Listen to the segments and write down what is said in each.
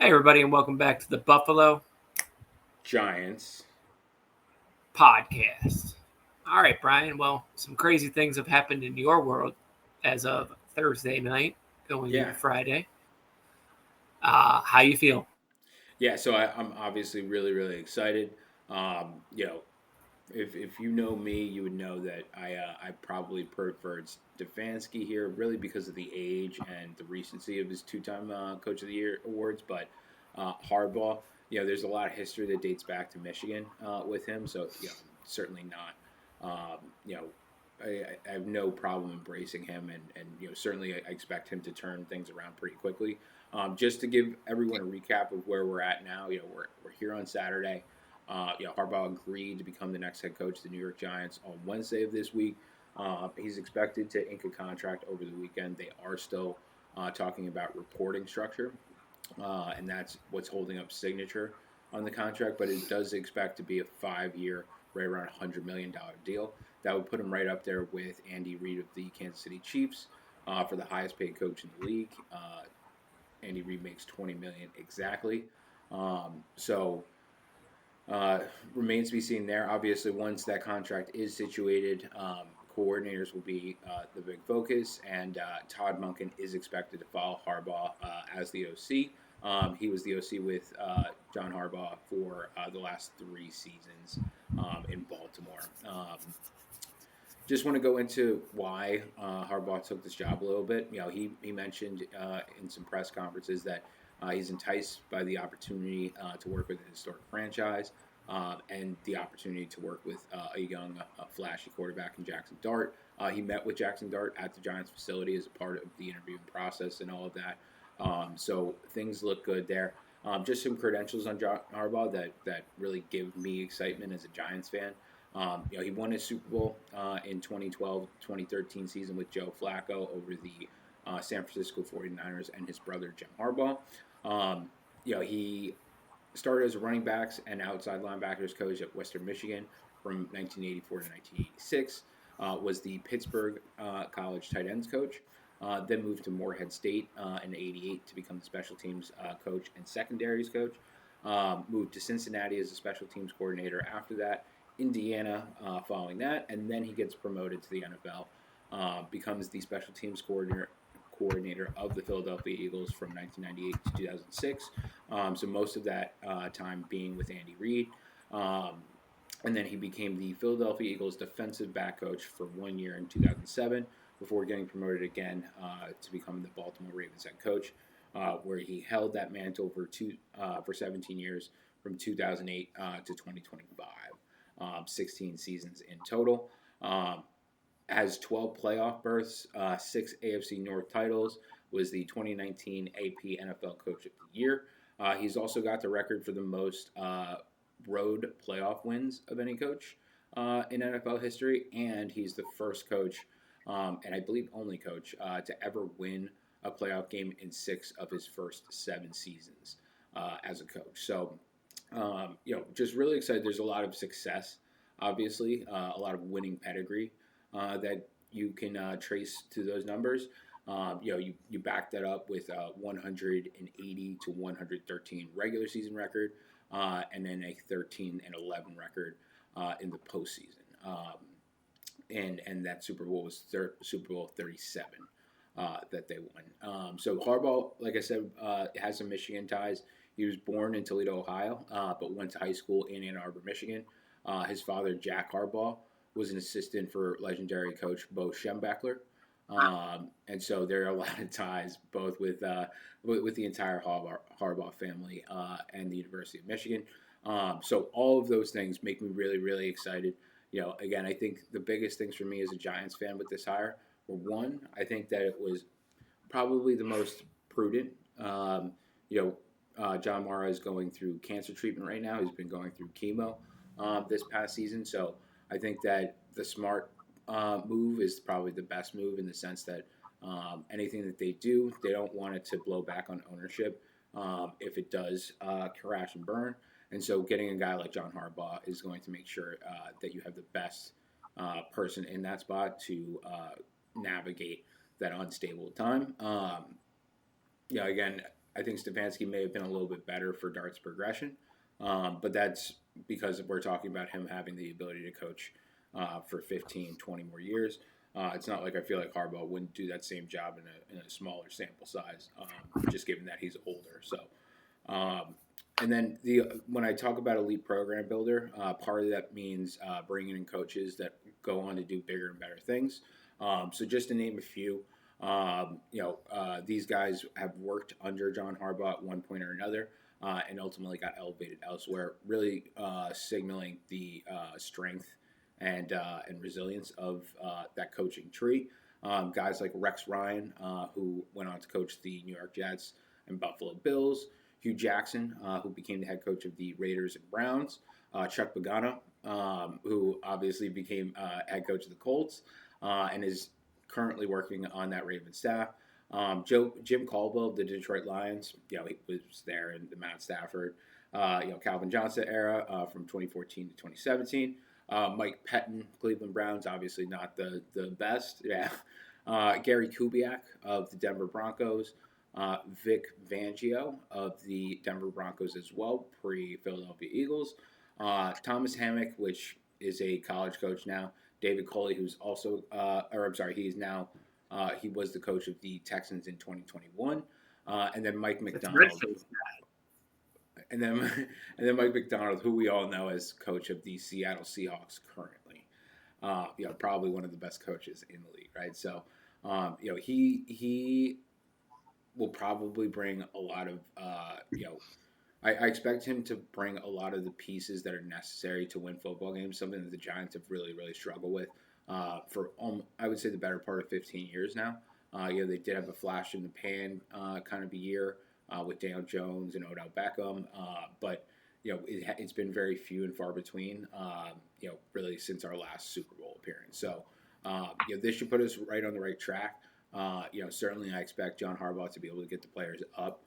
everybody, and welcome back to the Buffalo Giants podcast. All right, Brian. Well, some crazy things have happened in your world as of Thursday night, going into Yeah. Friday. How you feel? Yeah, so I'm obviously really excited. You know, if you know me, you would know that I probably preferred Stefanski here, really because of the age and the recency of his two-time Coach of the Year awards. But Harbaugh, there's a lot of history that dates back to Michigan with him, so certainly not. I have no problem embracing him, and certainly I expect him to turn things around pretty quickly. Just to give everyone a recap of where we're at now, we're here on Saturday. Harbaugh agreed to become the next head coach of the New York Giants on Wednesday of this week. He's expected to ink a contract over the weekend. They are still talking about reporting structure, and that's what's holding up signature on the contract. But it does expect to be a 5-year, right around $100 million deal. That would put him right up there with Andy Reid of the Kansas City Chiefs for the highest paid coach in the league. Andy Reid makes $20 million exactly. So remains to be seen there. Obviously, once that contract is situated, coordinators will be the big focus, and Todd Monken is expected to follow Harbaugh as the OC. He was the OC with John Harbaugh for the last 3 seasons in Baltimore. Just want to go into why Harbaugh took this job a little bit. He mentioned in some press conferences that he's enticed by the opportunity to work with a historic franchise and the opportunity to work with a young, flashy quarterback in Jackson Dart. He met with Jackson Dart at the Giants facility as a part of the interviewing process and all of that. So things look good there. Just some credentials on John Harbaugh that really give me excitement as a Giants fan. He won his Super Bowl in 2012-2013 season with Joe Flacco over the San Francisco 49ers and his brother, Jim Harbaugh. He started as a running backs and outside linebackers coach at Western Michigan from 1984 to 1986. Was the Pittsburgh College tight ends coach. Then moved to Morehead State in 88 to become the special teams coach and secondaries coach. Moved to Cincinnati as a special teams coordinator after that. Indiana following that, and then he gets promoted to the NFL, becomes the special teams coordinator of the Philadelphia Eagles from 1998 to 2006. So most of that time being with Andy Reid. And then he became the Philadelphia Eagles defensive back coach for 1 year in 2007 before getting promoted again to become the Baltimore Ravens head coach, where he held that mantle for 17 years from 2008 to 2025. 16 seasons in total. Has 12 playoff berths, 6 AFC North titles, was the 2019 AP NFL Coach of the Year. He's also got the record for the most road playoff wins of any coach in NFL history, and he's the first coach, and I believe only coach, to ever win a playoff game in 6 of his first 7 seasons as a coach. So, just really excited. There's a lot of success, obviously, a lot of winning pedigree that you can trace to those numbers. You back that up with 180 to 113 regular season record, and then a 13-11 record in the postseason. And that Super Bowl was Super Bowl 37 that they won. So Harbaugh, like I said, has some Michigan ties. He was born in Toledo, Ohio, but went to high school in Ann Arbor, Michigan. His father, Jack Harbaugh, was an assistant for legendary coach Bo Schembechler. And so there are a lot of ties both with the entire Harbaugh family and the University of Michigan. So all of those things make me really excited. Again, I think the biggest things for me as a Giants fan with this hire were, one, I think that it was probably the most prudent. John Mara is going through cancer treatment right now. He's been going through chemo this past season. So I think that the smart move is probably the best move in the sense that anything that they do, they don't want it to blow back on ownership if it does crash and burn. And so getting a guy like John Harbaugh is going to make sure that you have the best person in that spot to navigate that unstable time. Again, I think Stefanski may have been a little bit better for Dart's progression, but that's because we're talking about him having the ability to coach for 15, 20 more years. It's not like I feel like Harbaugh wouldn't do that same job in a smaller sample size, just given that he's older. So, um, and then when I talk about elite program builder, part of that means bringing in coaches that go on to do bigger and better things. So just to name a few, these guys have worked under John Harbaugh at one point or another, and ultimately got elevated elsewhere, really signaling the strength and resilience of that coaching tree. Guys like Rex Ryan, who went on to coach the New York Jets and Buffalo Bills. Hugh Jackson, who became the head coach of the Raiders and Browns. Chuck Pagano, who obviously became head coach of the Colts and is currently working on that Ravens staff. Jim Caldwell of the Detroit Lions, he was there in the Matt Stafford, Calvin Johnson era from 2014 to 2017. Mike Pettin, Cleveland Browns, obviously not the best. Yeah. Gary Kubiak of the Denver Broncos. Vic Fangio of the Denver Broncos as well, pre-Philadelphia Eagles. Thomas Hammock, which is a college coach now. David Culley, who's also, he's now, he was the coach of the Texans in 2021. And then Mike McDonald. And then Mike McDonald, who we all know as coach of the Seattle Seahawks currently. Probably one of the best coaches in the league, right? So, he will probably bring a lot of, I expect him to bring a lot of the pieces that are necessary to win football games, something that the Giants have really, really struggled with for, I would say, the better part of 15 years now. They did have a flash in the pan kind of a year with Daniel Jones and Odell Beckham, but it's been very few and far between, really since our last Super Bowl appearance. So, this should put us right on the right track. Certainly I expect John Harbaugh to be able to get the players up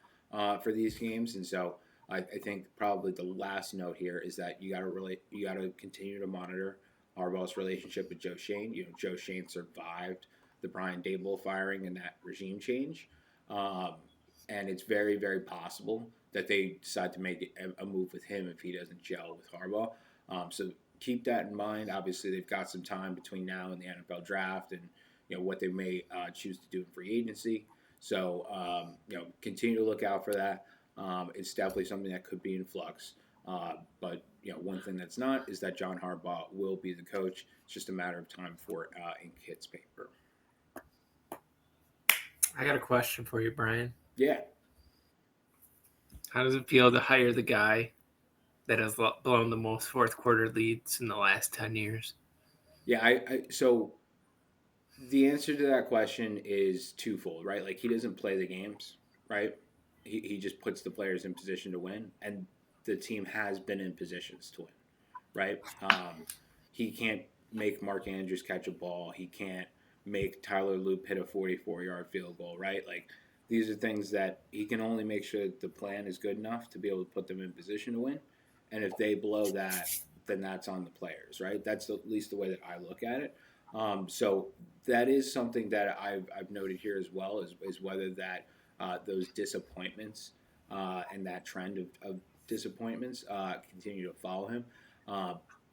for these games, and so I think probably the last note here is that you got to continue to monitor Harbaugh's relationship with Joe Schoen. Joe Schoen survived the Brian Daboll firing and that regime change, and it's very, very possible that they decide to make a move with him if he doesn't gel with Harbaugh. So keep that in mind. Obviously, they've got some time between now and the NFL draft, and what they may choose to do in free agency. So continue to look out for that. It's definitely something that could be in flux. But one thing that's not is that John Harbaugh will be the coach. It's just a matter of time for ink hits paper. I got a question for you, Brian. Yeah. How does it feel to hire the guy that has blown the most fourth quarter leads in the last 10 years? Yeah, so the answer to that question is twofold, right? Like, he doesn't play the games, right? He just puts the players in position to win, and the team has been in positions to win, right? He can't make Mark Andrews catch a ball. He can't make Tyler Loop hit a 44-yard field goal, right? Like, these are things that he can only make sure that the plan is good enough to be able to put them in position to win. And if they blow that, then that's on the players, right? That's at least the way that I look at it. So that is something that I've noted here as well, is whether that those disappointments and that trend of disappointments continue to follow him.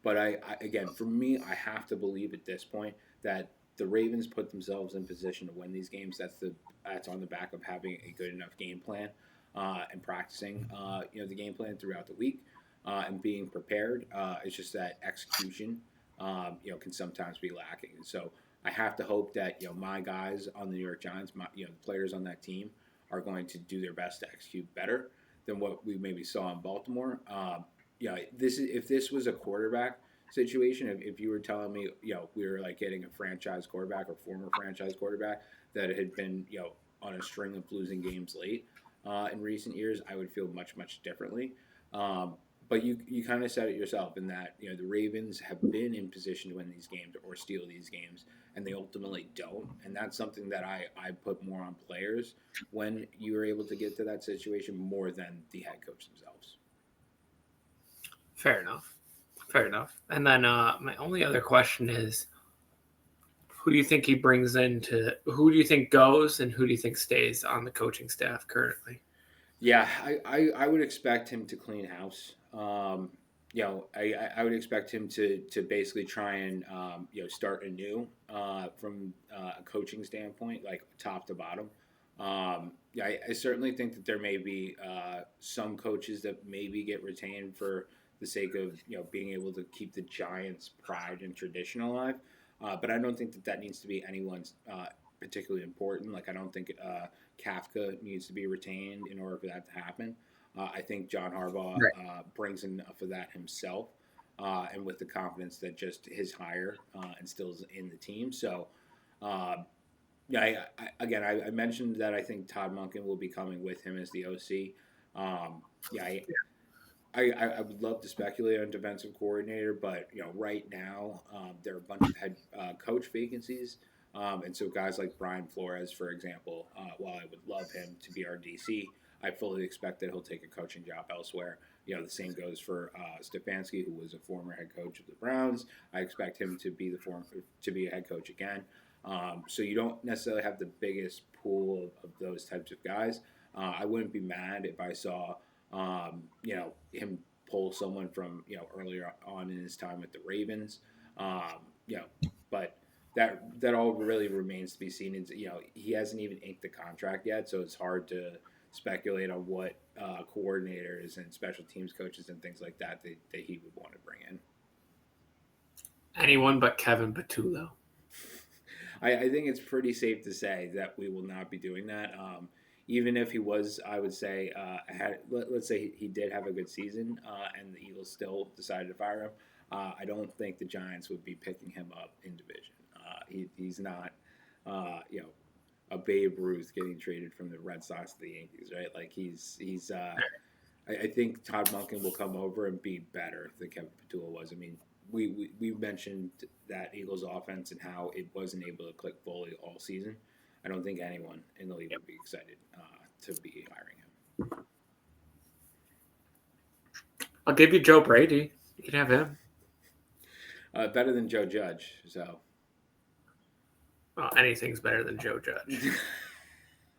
But again, for me, I have to believe at this point that the Ravens put themselves in position to win these games. That's on the back of having a good enough game plan and practicing the game plan throughout the week and being prepared. It's just that execution can sometimes be lacking. And so I have to hope that my guys on the New York Giants, the players on that team, are going to do their best to execute better than what we maybe saw in Baltimore. If this was a quarterback situation, if you were telling me we were like getting a franchise quarterback or former franchise quarterback that had been on a string of losing games late in recent years, I would feel much, much differently. But you kind of said it yourself in that the Ravens have been in position to win these games or steal these games, and they ultimately don't. And that's something that I put more on players when you are able to get to that situation more than the head coach themselves. Fair enough. And then my only other question is, who do you think he brings in who do you think goes and who do you think stays on the coaching staff currently? Yeah, I would expect him to clean house. I would expect him to basically try and start anew from a coaching standpoint, like top to bottom. I certainly think that there may be some coaches that maybe get retained for the sake of being able to keep the Giants' pride and tradition alive. But I don't think that needs to be anyone's particularly important. Like I don't think Kafka needs to be retained in order for that to happen. I think John Harbaugh Right. brings enough of that himself, and with the confidence that just his hire instills in the team. So, uh, I mentioned that I think Todd Monken will be coming with him as the OC. Yeah, I would love to speculate on defensive coordinator, but right now there are a bunch of head coach vacancies, and so guys like Brian Flores, for example, while I would love him to be our DC, I fully expect that he'll take a coaching job elsewhere. The same goes for Stefanski, who was a former head coach of the Browns. I expect him to be to be a head coach again. So you don't necessarily have the biggest pool of those types of guys. I wouldn't be mad if I saw him pull someone from earlier on in his time with the Ravens. Um, you know, but that all really remains to be seen. Is he hasn't even inked the contract yet, so it's hard to speculate on what coordinators and special teams coaches and things like that he would want to bring in. Anyone but Kevin Patullo. I think it's pretty safe to say that we will not be doing that. Even if he was, I would say, let's say he did have a good season, and the Eagles still decided to fire him. I don't think the Giants would be picking him up in division. He's not, a Babe Ruth getting traded from the Red Sox to the Yankees, right? Like he's. I think Todd Monken will come over and be better than Kevin Patullo was. I mean, we mentioned that Eagles offense and how it wasn't able to click fully all season. I don't think anyone in the league would be excited to be hiring him. I'll give you Joe Brady. You can have him. Better than Joe Judge. So Well, anything's better than Joe Judge.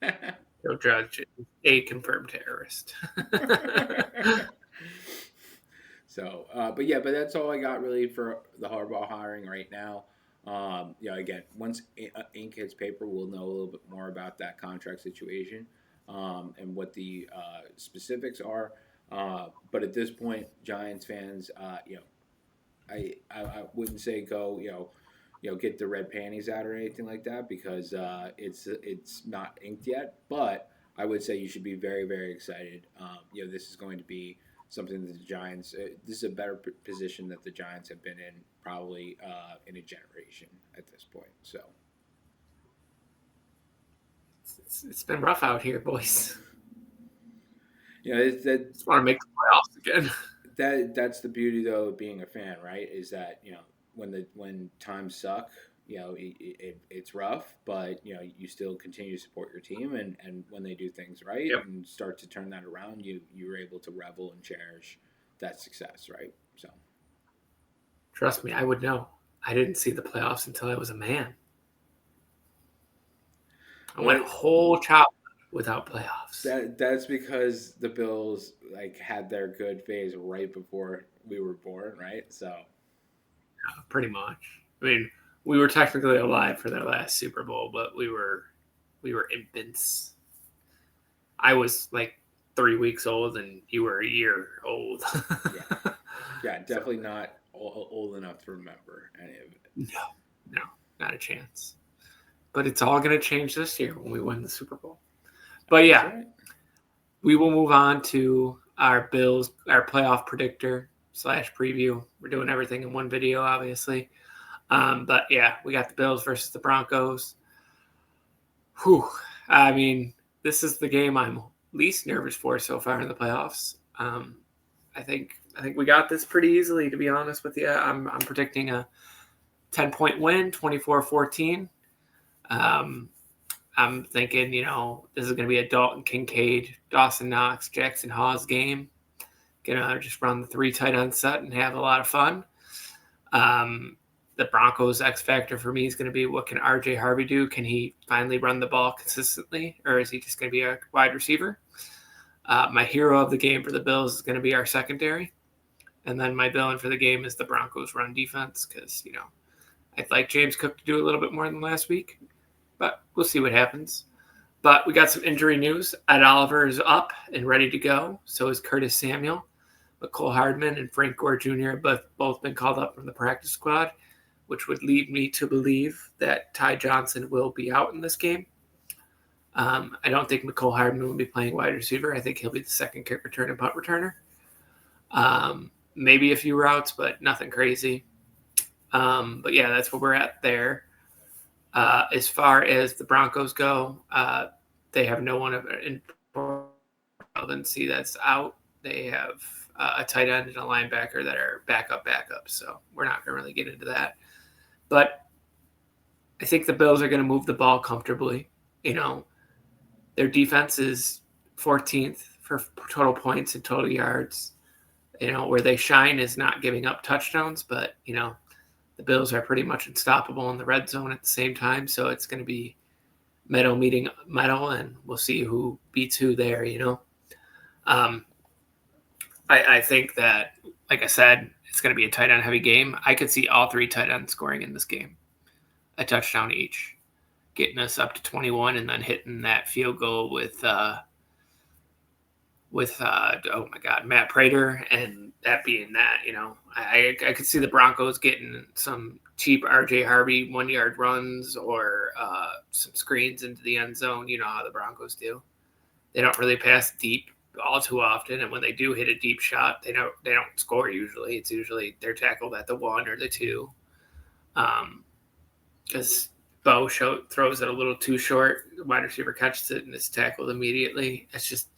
Joe Judge is a confirmed terrorist. but that's all I got really for the Harbaugh hiring right now. Again, once ink hits paper, we'll know a little bit more about that contract situation and what the specifics are. But at this point, Giants fans, I wouldn't say go, get the red panties out or anything like that because it's not inked yet. But I would say you should be very very excited. This is going to be something that the Giants. This is a better position that the Giants have been in probably in a generation at this point. So it's been rough out here, boys. Just want to make the playoffs again. That's the beauty though of being a fan, right? Is that when times suck, it's rough, but you still continue to support your team, and when they do things right and start to turn that around, you're able to revel and cherish that success, right? So trust me, I would know. I didn't see the playoffs until I was a man. I went a whole childhood without playoffs. That's because the Bills had their good phase right before we were born, right? So pretty much. I mean, we were technically alive for their last Super Bowl, but we were infants. I was like 3 weeks old, and you were a year old. Definitely not old enough to remember any of it. No, not a chance. But it's all going to change this year when we win the Super Bowl. But yeah, right. We will move on to our Bills, our playoff predictor / preview. We're doing everything in one video, obviously. But yeah, we got the Bills versus the Broncos. Whew. I mean, this is the game I'm least nervous for so far in the playoffs. I think we got this pretty easily, to be honest with you. I'm predicting a 10-point win, 24-14. I'm thinking, this is going to be a Dalton Kincaid, Dawson Knox, Jackson Hawes game. Gonna just run the 3 tight end set and have a lot of fun. The Broncos X factor for me is going to be, what can RJ Harvey do? Can he finally run the ball consistently, or is he just going to be a wide receiver? My hero of the game for the Bills is going to be our secondary. And then my villain for the game is the Broncos' run defense because, I'd like James Cook to do a little bit more than last week. But we'll see what happens. But we got some injury news. Ed Oliver is up and ready to go. So is Curtis Samuel. McCole Hardman and Frank Gore Jr. have both been called up from the practice squad, which would lead me to believe that Ty Johnson will be out in this game. I don't think McCole Hardman will be playing wide receiver. I think he'll be the second kick return and punt returner. Maybe a few routes, but nothing crazy. But yeah, that's where we're at there. As far as the Broncos go, they have no one in relevancy that's out. They have a tight end and a linebacker that are backup. So we're not going to really get into that. But I think the Bills are going to move the ball comfortably. Their defense is 14th for total points and total yards. Where they shine is not giving up touchdowns, but, the Bills are pretty much unstoppable in the red zone at the same time. So it's going to be metal meeting metal, and we'll see who beats who there, I think that, like I said, it's going to be a tight end heavy game. I could see all three tight ends scoring in this game, a touchdown each, getting us up to 21 and then hitting that field goal with Matt Prater, and that being that, I could see the Broncos getting some cheap RJ Harvey 1 yard runs or some screens into the end zone. You know how the Broncos do. They don't really pass deep all too often, and when they do hit a deep shot, they don't score usually. It's usually they're tackled at the 1 or the 2. Because Bo throws it a little too short, the wide receiver catches it and is tackled immediately. It's just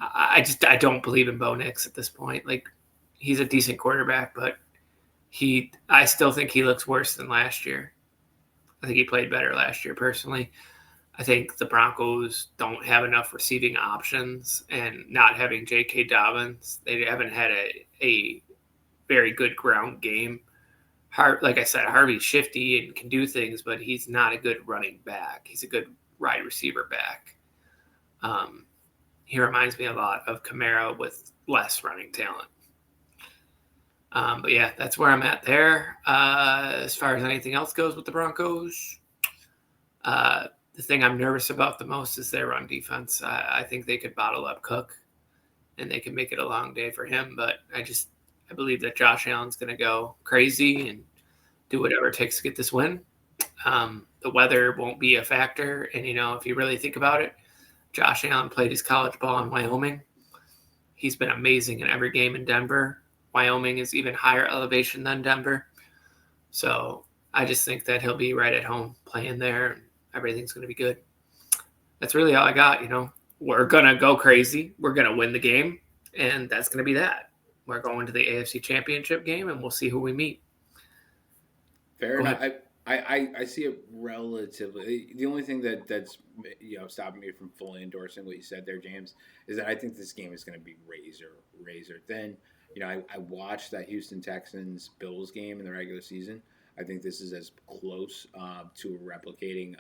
I don't believe in Bo Nix at this point. Like, he's a decent quarterback, but I still think he looks worse than last year. I think he played better last year personally. I think the Broncos don't have enough receiving options, and not having J.K. Dobbins, they haven't had a very good ground game. Like I said, Harvey's shifty and can do things, but he's not a good running back. He's a good wide receiver back. He reminds me a lot of Kamara with less running talent. But yeah, that's where I'm at there. As far as anything else goes with the Broncos, the thing I'm nervous about the most is their run defense. I think they could bottle up Cook, and they can make it a long day for him. But I believe that Josh Allen's going to go crazy and do whatever it takes to get this win. The weather won't be a factor. And, if you really think about it, Josh Allen played his college ball in Wyoming. He's been amazing in every game in Denver. Wyoming is even higher elevation than Denver. So I just think that he'll be right at home playing there, and everything's going to be good. That's really all I got. We're going to go crazy. We're going to win the game, and that's going to be that. We're going to the AFC Championship game, and we'll see who we meet. Fair enough. I see it relatively. The only thing that's stopping me from fully endorsing what you said there, James, is that I think this game is going to be razor thin. I watched that Houston Texans Bills game in the regular season. I think this is as close to replicating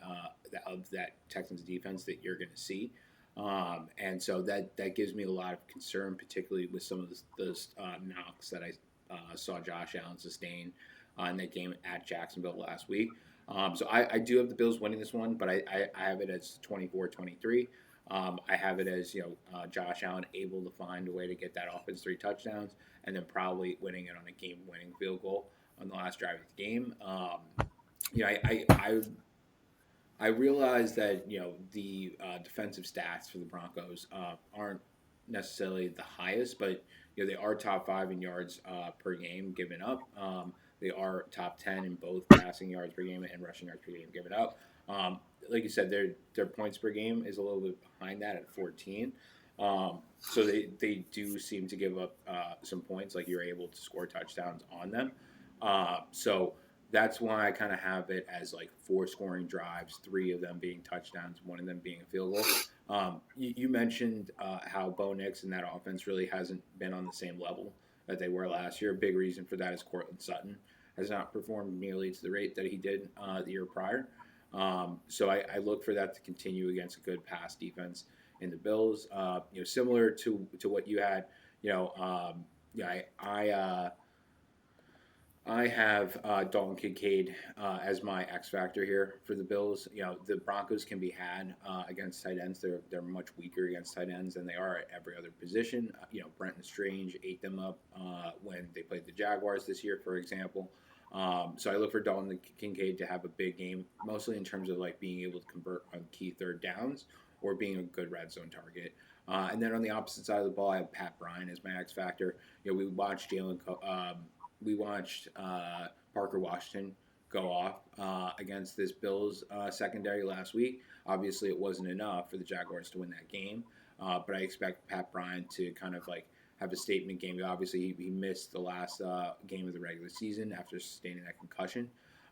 of that Texans defense that you're going to see. And so that gives me a lot of concern, particularly with some of those knocks that I saw Josh Allen sustain in that game at Jacksonville last week. So I do have the Bills winning this one, but I have it as 24-23. I have it as Josh Allen able to find a way to get that offense 3 touchdowns, and then probably winning it on a game-winning field goal on the last drive of the game. I realize that the defensive stats for the Broncos aren't necessarily the highest, but they are top 5 in yards per game given up. They are top 10 in both passing yards per game and rushing yards per game given up. Like you said, their points per game is a little bit behind that at 14. So they do seem to give up some points, like you're able to score touchdowns on them. So that's why I kind of have it as like 4 scoring drives, 3 of them being touchdowns, 1 of them being a field goal. You mentioned how Bo Nix and that offense really hasn't been on the same level that they were last year. A big reason for that is Cortland Sutton has not performed nearly to the rate that he did the year prior. So I look for that to continue against a good pass defense. in the Bills. Similar to what you had. Yeah, I have Dalton Kincaid as my X factor here for the Bills. The Broncos can be had against tight ends. They're much weaker against tight ends than they are at every other position. Brenton Strange ate them up when they played the Jaguars this year, for example. So I look for Dalton Kincaid to have a big game, mostly in terms of like being able to convert on key third downs or being a good red zone target. And then on the opposite side of the ball, I have Pat Bryant as my X factor. We watched Parker Washington go off against this Bills secondary last week. Obviously, it wasn't enough for the Jaguars to win that game, but I expect Pat Bryant to kind of like have a statement game. Obviously, he missed the last game of the regular season after sustaining that concussion,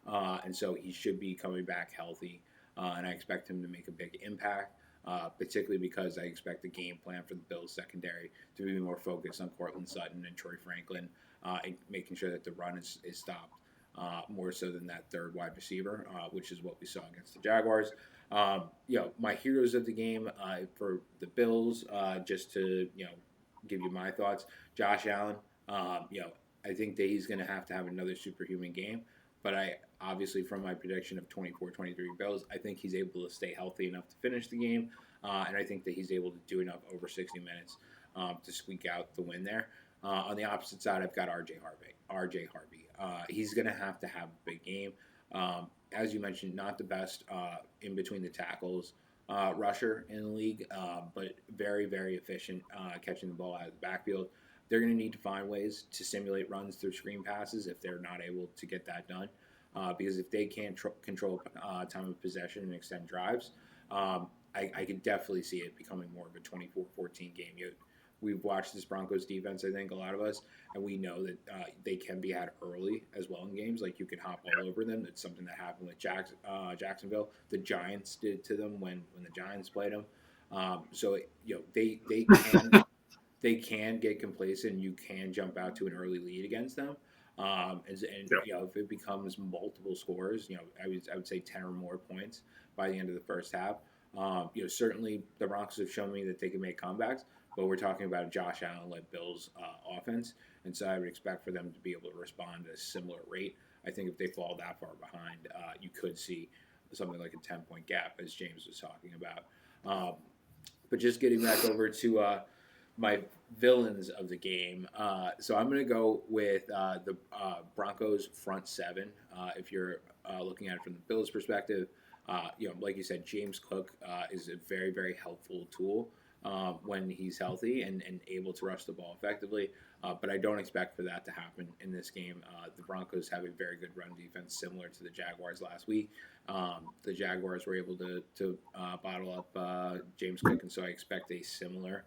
and so he should be coming back healthy, and I expect him to make a big impact. Particularly because I expect the game plan for the Bills secondary to be more focused on Cortland Sutton and Troy Franklin, and making sure that the run is stopped more so than that third wide receiver, which is what we saw against the Jaguars. My heroes of the game for the Bills, just to give you my thoughts, Josh Allen. I think that he's going to have another superhuman game. But I obviously, from my prediction of 24-23 Bills, I think he's able to stay healthy enough to finish the game. And I think that he's able to do enough over 60 minutes to squeak out the win there. On the opposite side, I've got RJ Harvey. He's going to have a big game. As you mentioned, not the best in between the tackles rusher in the league, but very, very efficient catching the ball out of the backfield. They're going to need to find ways to simulate runs through screen passes if they're not able to get that done. Because if they can't control time of possession and extend drives, I could definitely see it becoming more of a 24-14 game. We've watched this Broncos defense, I think, a lot of us, and we know that they can be had early as well in games. Like, you could hop all over them. It's something that happened with Jacksonville. The Giants did to them when the Giants played them. They can they can get complacent. You can jump out to an early lead against them. If it becomes multiple scores, I would say 10 or more points by the end of the first half. Certainly the Broncos have shown me that they can make comebacks, but we're talking about a Josh Allen-led Bills offense, and so I would expect for them to be able to respond at a similar rate. I think if they fall that far behind, you could see something like a 10-point gap, as James was talking about. But just getting back over to my villains of the game. So I'm going to go with the Broncos front seven. If you're looking at it from the Bills' perspective, like you said, James Cook is a very, very helpful tool when he's healthy and able to rush the ball effectively. But I don't expect for that to happen in this game. The Broncos have a very good run defense, similar to the Jaguars last week. The Jaguars were able to bottle up James Cook, and so I expect a similar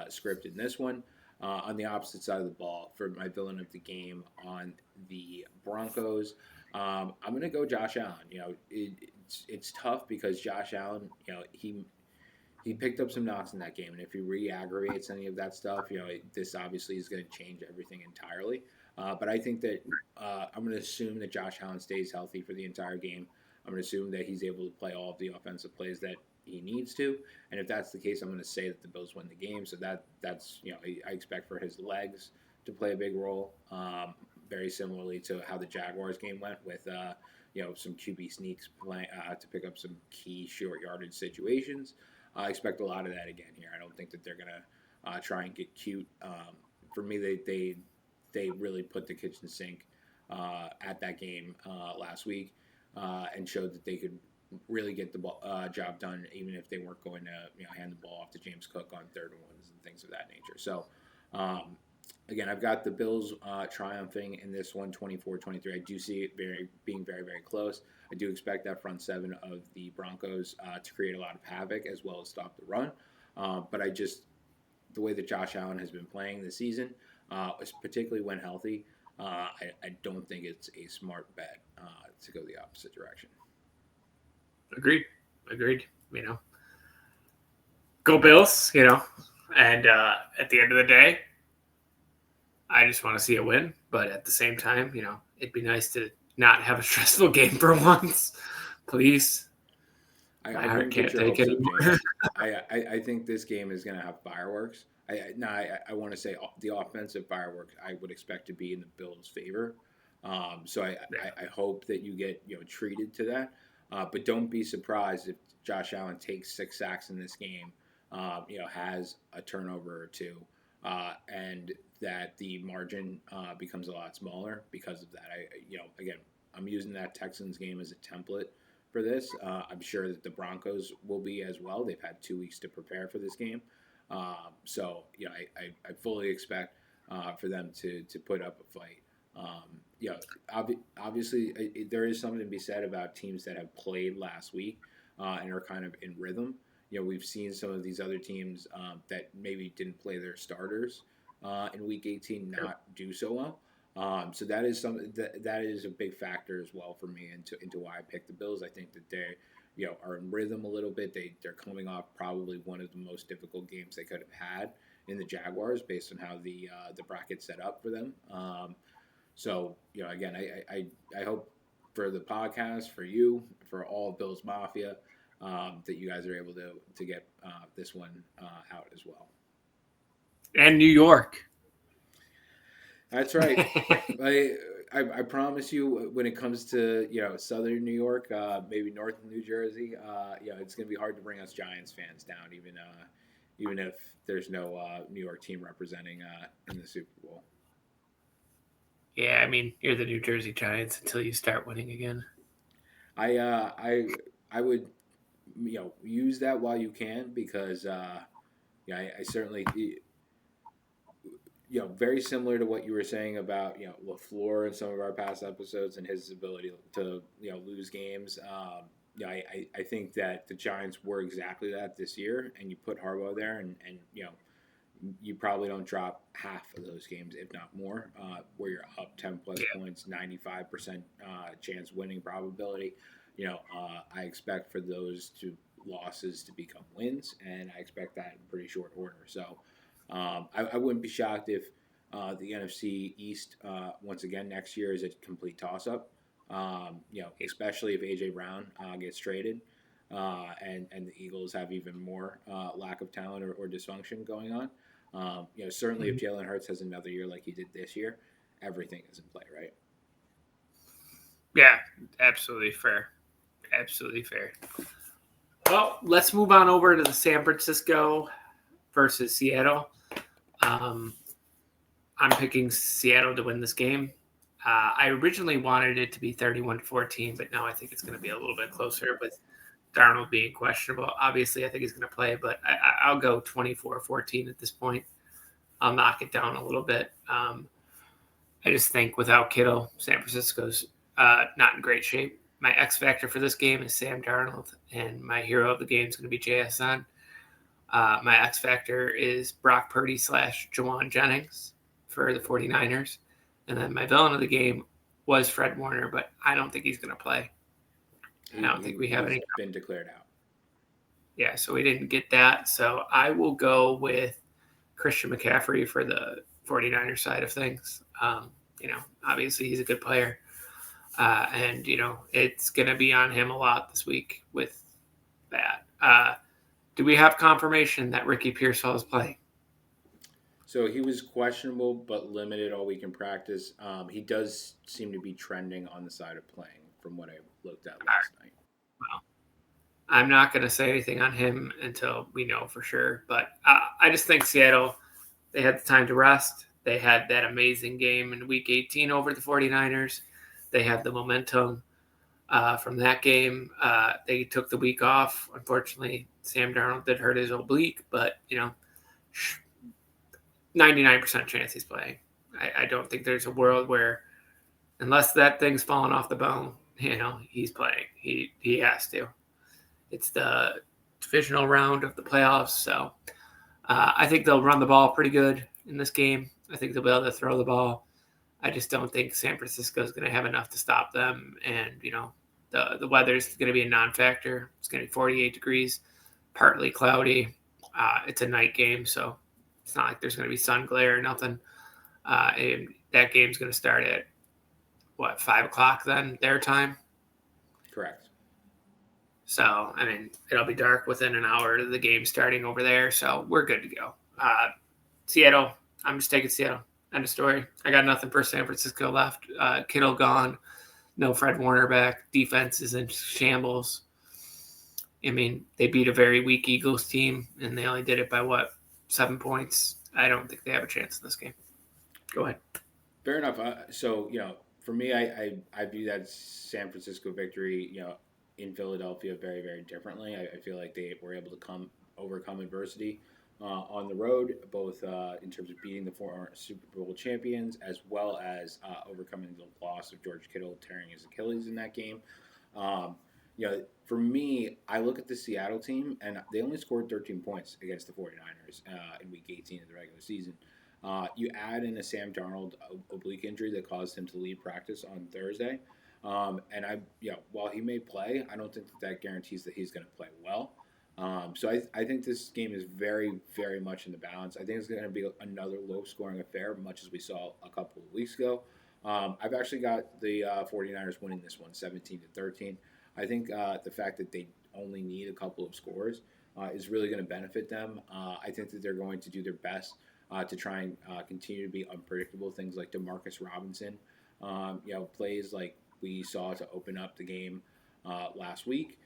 script in this one. On the opposite side of the ball, for my villain of the game on the Broncos, I'm going to go Josh Allen. It's tough because Josh Allen, he picked up some knocks in that game, and if he re-aggravates any of that stuff, this obviously is going to change everything entirely. But I think that I'm going to assume that Josh Allen stays healthy for the entire game. I'm going to assume that he's able to play all of the offensive plays that he needs to, and if that's the case, I'm going to say that the Bills win the game. So that's I expect for his legs to play a big role, very similarly to how the Jaguars game went with some QB sneaks playing to pick up some key short yardage situations. I expect a lot of that again here. I don't think that they're going to try and get cute. For me, they really put the kitchen sink at that game last week and showed that they could really get the job done, even if they weren't going to hand the ball off to James Cook on third and ones and things of that nature. So, again, I've got the Bills triumphing in this one, 24-23. I do see it being very, very close. I do expect that front seven of the Broncos to create a lot of havoc as well as stop the run. But the way that Josh Allen has been playing this season, particularly when healthy, I don't think it's a smart bet to go the opposite direction. Agreed. Go Bills, and at the end of the day, I just want to see it win. But at the same time, it'd be nice to not have a stressful game for once. Please. I heart wouldn't get can't your take hopes it up, anymore. James. I think this game is going to have fireworks. I want to say the offensive fireworks I would expect to be in the Bills' favor. So I hope that you get treated to that. But don't be surprised if Josh Allen takes 6 sacks in this game. Has a turnover or two, and that the margin becomes a lot smaller because of that. Again, I'm using that Texans game as a template for this. I'm sure that the Broncos will be as well. They've had 2 weeks to prepare for this game. I fully expect for them to put up a fight. Obviously, there is something to be said about teams that have played last week and are kind of in rhythm. We've seen some of these other teams that maybe didn't play their starters in Week 18 not do so well. So that is something that is a big factor as well for me into why I picked the Bills. I think that they are in rhythm a little bit. They're coming off probably one of the most difficult games they could have had in the Jaguars based on how the bracket set up for them. Again, I hope for the podcast, for you, for all of Bills Mafia, that you guys are able to get this one out as well. And New York. That's right. I promise you, when it comes to Southern New York, maybe Northern New Jersey, it's going to be hard to bring us Giants fans down, even if there's no New York team representing in the Super Bowl. Yeah, I mean, you're the New Jersey Giants until you start winning again. I would use that while you can because I certainly very similar to what you were saying about LaFleur in some of our past episodes and his ability to lose games. I think that the Giants were exactly that this year, and you put Harbaugh there, and you probably don't drop half of those games, if not more, where you're up 10 plus points, 95% chance winning probability. I expect for those two losses to become wins, and I expect that in pretty short order. So I wouldn't be shocked if the NFC East once again next year is a complete toss-up. Especially if AJ Brown gets traded, and the Eagles have even more lack of talent or dysfunction going on. Certainly if Jalen Hurts has another year like he did this year, everything is in play, right? Yeah, absolutely fair. Absolutely fair. Well, let's move on over to the San Francisco versus Seattle. I'm picking Seattle to win this game. I originally wanted it to be 31-14, but now I think it's going to be a little bit closer with Darnold being questionable. Obviously, I think he's going to play, but I'll go 24-14 at this point. I'll knock it down a little bit. I just think without Kittle, San Francisco's not in great shape. My X factor for this game is Sam Darnold, and my hero of the game is going to be JSN. My X factor is Brock Purdy / Jawan Jennings for the 49ers. And then my villain of the game was Fred Warner, but I don't think he's going to play. I don't think we have any. Been declared out. Yeah, so we didn't get that. So I will go with Christian McCaffrey for the 49ers side of things. Obviously he's a good player. And it's going to be on him a lot this week with that. Do we have confirmation that Ricky Pearsall is playing? So he was questionable but limited all week in practice. He does seem to be trending on the side of playing from what I looked at last night. Well, I'm not going to say anything on him until we know for sure. But I just think Seattle, they had the time to rest. They had that amazing game in Week 18 over the 49ers. They had the momentum from that game. They took the week off. Unfortunately, Sam Darnold did hurt his oblique, but 99% chance he's playing. I don't think there's a world where, unless that thing's falling off the bone, he's playing. He has to. It's the divisional round of the playoffs, so I think they'll run the ball pretty good in this game. I think they'll be able to throw the ball. I just don't think San Francisco is going to have enough to stop them, and the weather's going to be a non-factor. It's going to be 48 degrees, partly cloudy. It's a night game, so it's not like there's going to be sun glare or nothing. And that game's going to start at, 5 o'clock then, their time? Correct. So, I mean, it'll be dark within an hour of the game starting over there. So we're good to go. Seattle, I'm just taking Seattle. End of story. I got nothing for San Francisco left. Kittle gone. No Fred Warner back. Defense is in shambles. I mean, they beat a very weak Eagles team, and they only did it by, 7 points? I don't think they have a chance in this game. Go ahead. Fair enough. So for me, I view that San Francisco victory, in Philadelphia very very differently. I feel like they were able to overcome adversity on the road, both in terms of beating the former Super Bowl champions as well as overcoming the loss of George Kittle tearing his Achilles in that game. For me, I look at the Seattle team, and they only scored 13 points against the 49ers in Week 18 of the regular season. You add in a Sam Darnold oblique injury that caused him to leave practice on Thursday. While he may play, I don't think that guarantees that he's going to play well. So I think this game is very, very much in the balance. I think it's going to be another low scoring affair, much as we saw a couple of weeks ago. I've actually got the 49ers winning this one 17-13. I think the fact that they only need a couple of scores is really going to benefit them. I think that they're going to do their best to try and continue to be unpredictable. Things like Demarcus Robinson, plays like we saw to open up the game last week.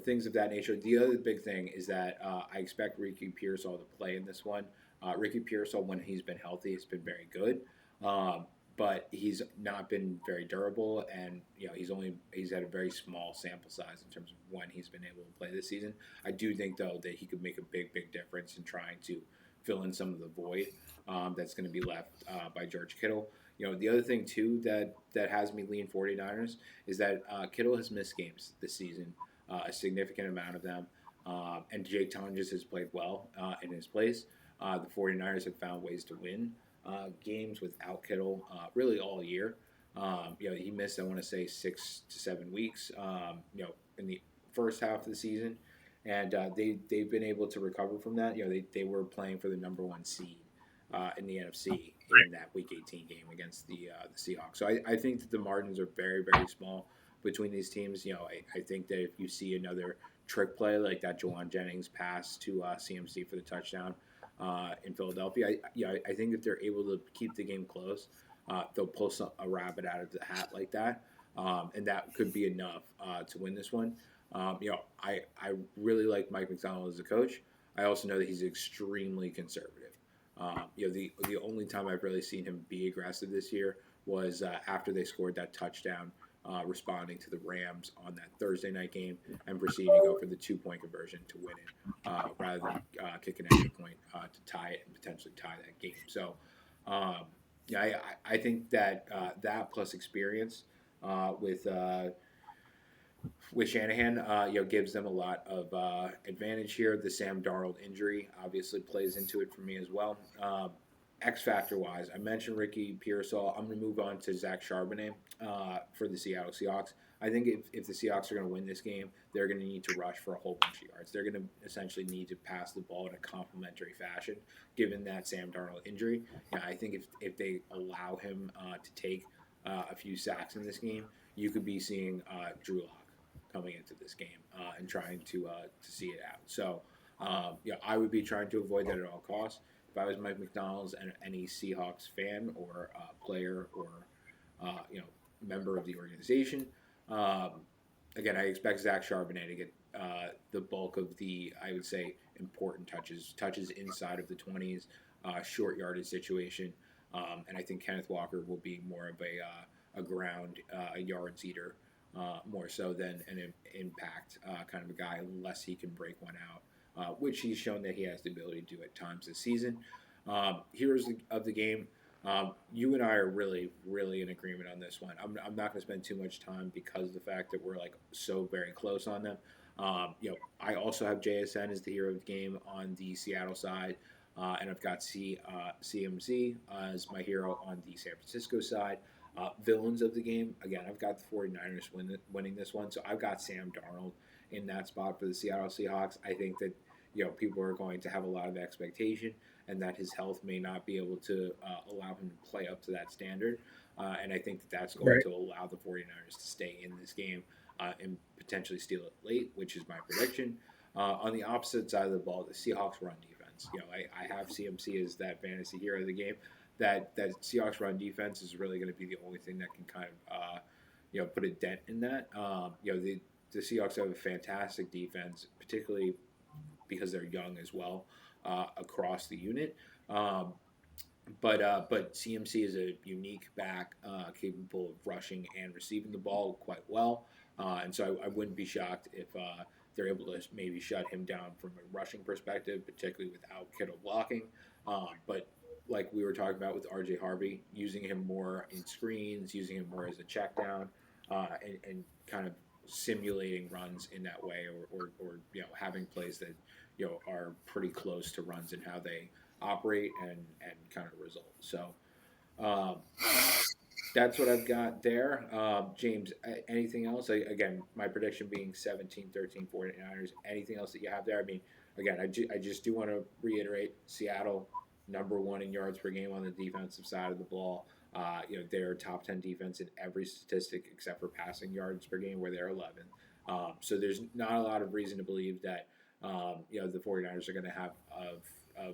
Things of that nature. The other big thing is that I expect Ricky Pearsall to play in this one. Ricky Pearsall, when he's been healthy, has been very good. But he's not been very durable, and he's had a very small sample size in terms of when he's been able to play this season. I do think though that he could make a big difference in trying to fill in some of the void that's going to be left by George Kittle. The other thing too that has me lean 49ers is that Kittle has missed games this season, a significant amount of them, and Jake Tonjes has played well in his place. The 49ers have found ways to win games without Kittle really all year. He missed, I want to say, 6 to 7 weeks, in the first half of the season, and they've been able to recover from that. They were playing for the number one seed in the NFC in that Week 18 game against the Seahawks. So I think that the margins are very very small between these teams. I think that if you see another trick play like that Jawan Jennings pass to CMC for the touchdown in Philadelphia, I think if they're able to keep the game close, they'll pull a rabbit out of the hat like that, and that could be enough to win this one. I really like Mike McDonald as a coach. I also know that he's extremely conservative. The only time I've really seen him be aggressive this year was after they scored that touchdown, responding to the Rams on that Thursday night game and proceeding to go for the 2-point conversion to win it, rather than kick an extra point to tie it and potentially tie that game. So, I think that that plus experience with Shanahan, gives them a lot of advantage here. The Sam Darnold injury obviously plays into it for me as well. X factor wise, I mentioned Ricky Pearsall. I'm going to move on to Zach Charbonnet for the Seattle Seahawks. I think if the Seahawks are going to win this game, they're going to need to rush for a whole bunch of yards. They're going to essentially need to pass the ball in a complementary fashion, given that Sam Darnold injury. I think if they allow him to take a few sacks in this game, you could be seeing Drew Lock coming into this game and trying to see it out. So, I would be trying to avoid that at all costs. If I was Mike McDonald's and any Seahawks fan or player or member of the organization, again, I expect Zach Charbonnet to get the bulk of the, I would say, important touches inside of the 20s, short yardage situation, and I think Kenneth Walker will be more of a ground a yards eater. More so than an impact kind of a guy, unless he can break one out, which he's shown that he has the ability to do at times this season. Heroes of the game. You and I are really, really in agreement on this one. I'm not going to spend too much time because of the fact that we're like so very close on them. I also have JSN as the hero of the game on the Seattle side, and I've got CMC as my hero on the San Francisco side. Villains of the game, again, I've got the 49ers winning this one. So I've got Sam Darnold in that spot for the Seattle Seahawks. I think that people are going to have a lot of expectation and that his health may not be able to allow him to play up to that standard. And I think that that's going to allow the 49ers to stay in this game and potentially steal it late, which is my prediction. On the opposite side of the ball, the Seahawks run defense. I have CMC as that fantasy hero of the game. That Seahawks run defense is really going to be the only thing that can kind of put a dent in that. The Seahawks have a fantastic defense, particularly because they're young as well across the unit. But CMC is a unique back, capable of rushing and receiving the ball quite well, and so I wouldn't be shocked if they're able to maybe shut him down from a rushing perspective, particularly without Kittle blocking. But like we were talking about with RJ Harvey, using him more in screens, using him more as a check down, and kind of simulating runs in that way, or having plays that are pretty close to runs in how they operate and kind of result. So um, that's what I've got there. James, anything else? Again, my prediction being 17-13 49ers. Anything else that you have there? I mean, again, I just do want to reiterate Seattle, number one in yards per game on the defensive side of the ball. They're top 10 defense in every statistic except for passing yards per game, where they're 11th. So there's not a lot of reason to believe that the 49ers are going to have a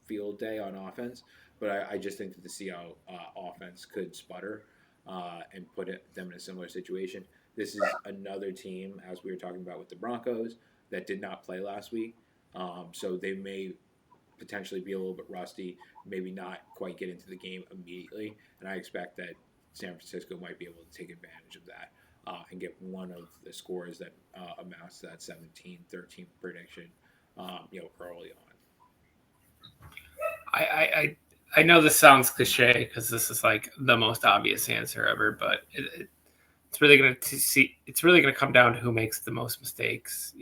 field day on offense. But I just think that the Seattle offense could sputter and put them in a similar situation. This is another team, as we were talking about with the Broncos, that did not play last week. So they may potentially be a little bit rusty, maybe not quite get into the game immediately. And I expect that San Francisco might be able to take advantage of that and get one of the scores that amounts to that 17-13 prediction early on. I know this sounds cliche because this is like the most obvious answer ever, but it's really gonna come down to who makes the most mistakes.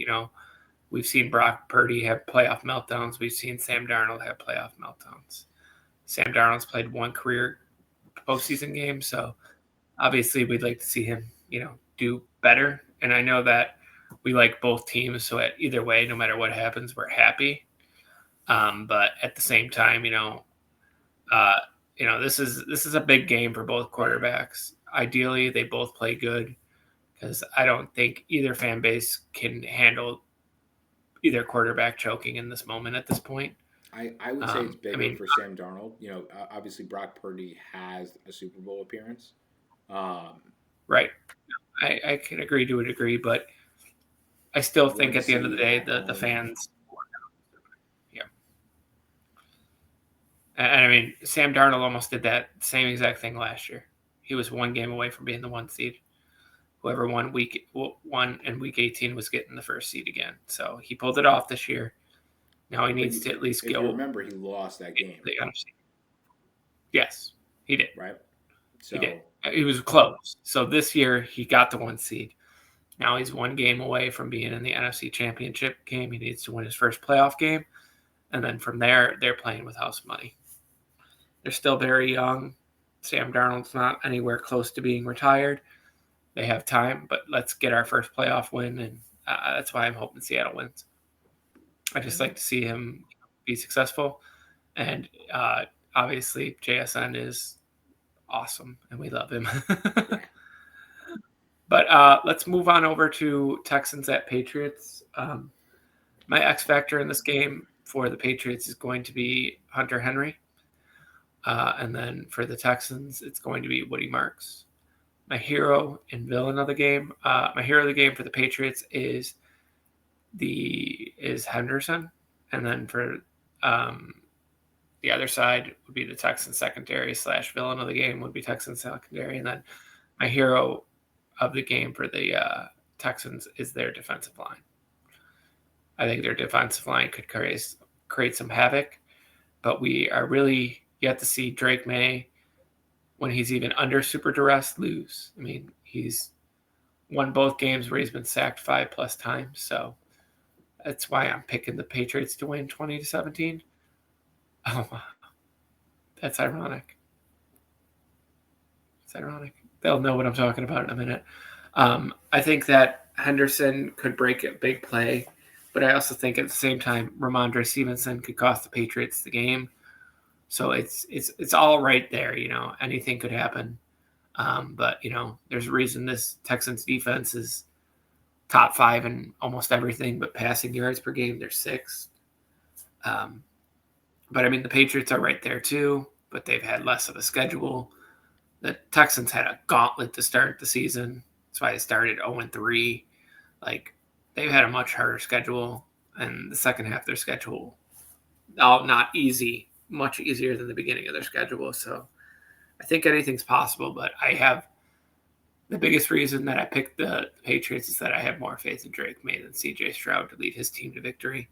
We've seen Brock Purdy have playoff meltdowns. We've seen Sam Darnold have playoff meltdowns. Sam Darnold's played one career postseason game, so obviously we'd like to see him, do better. And I know that we like both teams, so either way, no matter what happens, we're happy. But at the same time, this is a big game for both quarterbacks. Ideally, they both play good because I don't think either fan base can handle either quarterback choking in this moment at this point. I would say it's bigger for Sam Darnold. Obviously Brock Purdy has a Super Bowl appearance. Right. I can agree to a degree, but I still think at the end of the day, the fans. Yeah. And I mean, Sam Darnold almost did that same exact thing last year. He was one game away from being the one seed. Whoever won week 18 was getting the first seed again. So he pulled it off this year. Now he needs to at least go. Remember, he lost that game. Yes, he did. Right. So he did. He was close. So this year he got the one seed. Now he's one game away from being in the NFC Championship game. He needs to win his first playoff game. And then from there, they're playing with house money. They're still very young. Sam Darnold's not anywhere close to being retired. They have time, but let's get our first playoff win, and that's why I'm hoping Seattle wins. I just like to see him be successful, and obviously JSN is awesome, and we love him. But let's move on over to Texans at Patriots. My X factor in this game for the Patriots is going to be Hunter Henry, and then for the Texans, it's going to be Woody Marks. My hero and villain of the game. My hero of the game for the Patriots is Henderson, and then for the other side would be the Texans secondary / villain of the game would be Texans secondary, and then my hero of the game for the Texans is their defensive line. I think their defensive line could create some havoc, but we are really yet to see Drake May, when he's even under super duress, lose. I mean, he's won both games where he's been sacked 5+ times. So that's why I'm picking the Patriots to win 20-17. Oh, wow. That's ironic. It's ironic. They'll know what I'm talking about in a minute. I think that Henderson could break a big play, but I also think at the same time, Ramondre Stevenson could cost the Patriots the game. So it's all right there, anything could happen. But, there's a reason this Texans defense is top 5 in almost everything but passing yards per game. They're 6th. But, the Patriots are right there too, but they've had less of a schedule. The Texans had a gauntlet to start the season. That's why they started 0-3. They've had a much harder schedule, and the second half of their schedule, not easy, much easier than the beginning of their schedule. So I think anything's possible, but I have the biggest reason that I picked the Patriots is that I have more faith in Drake May than CJ Stroud to lead his team to victory.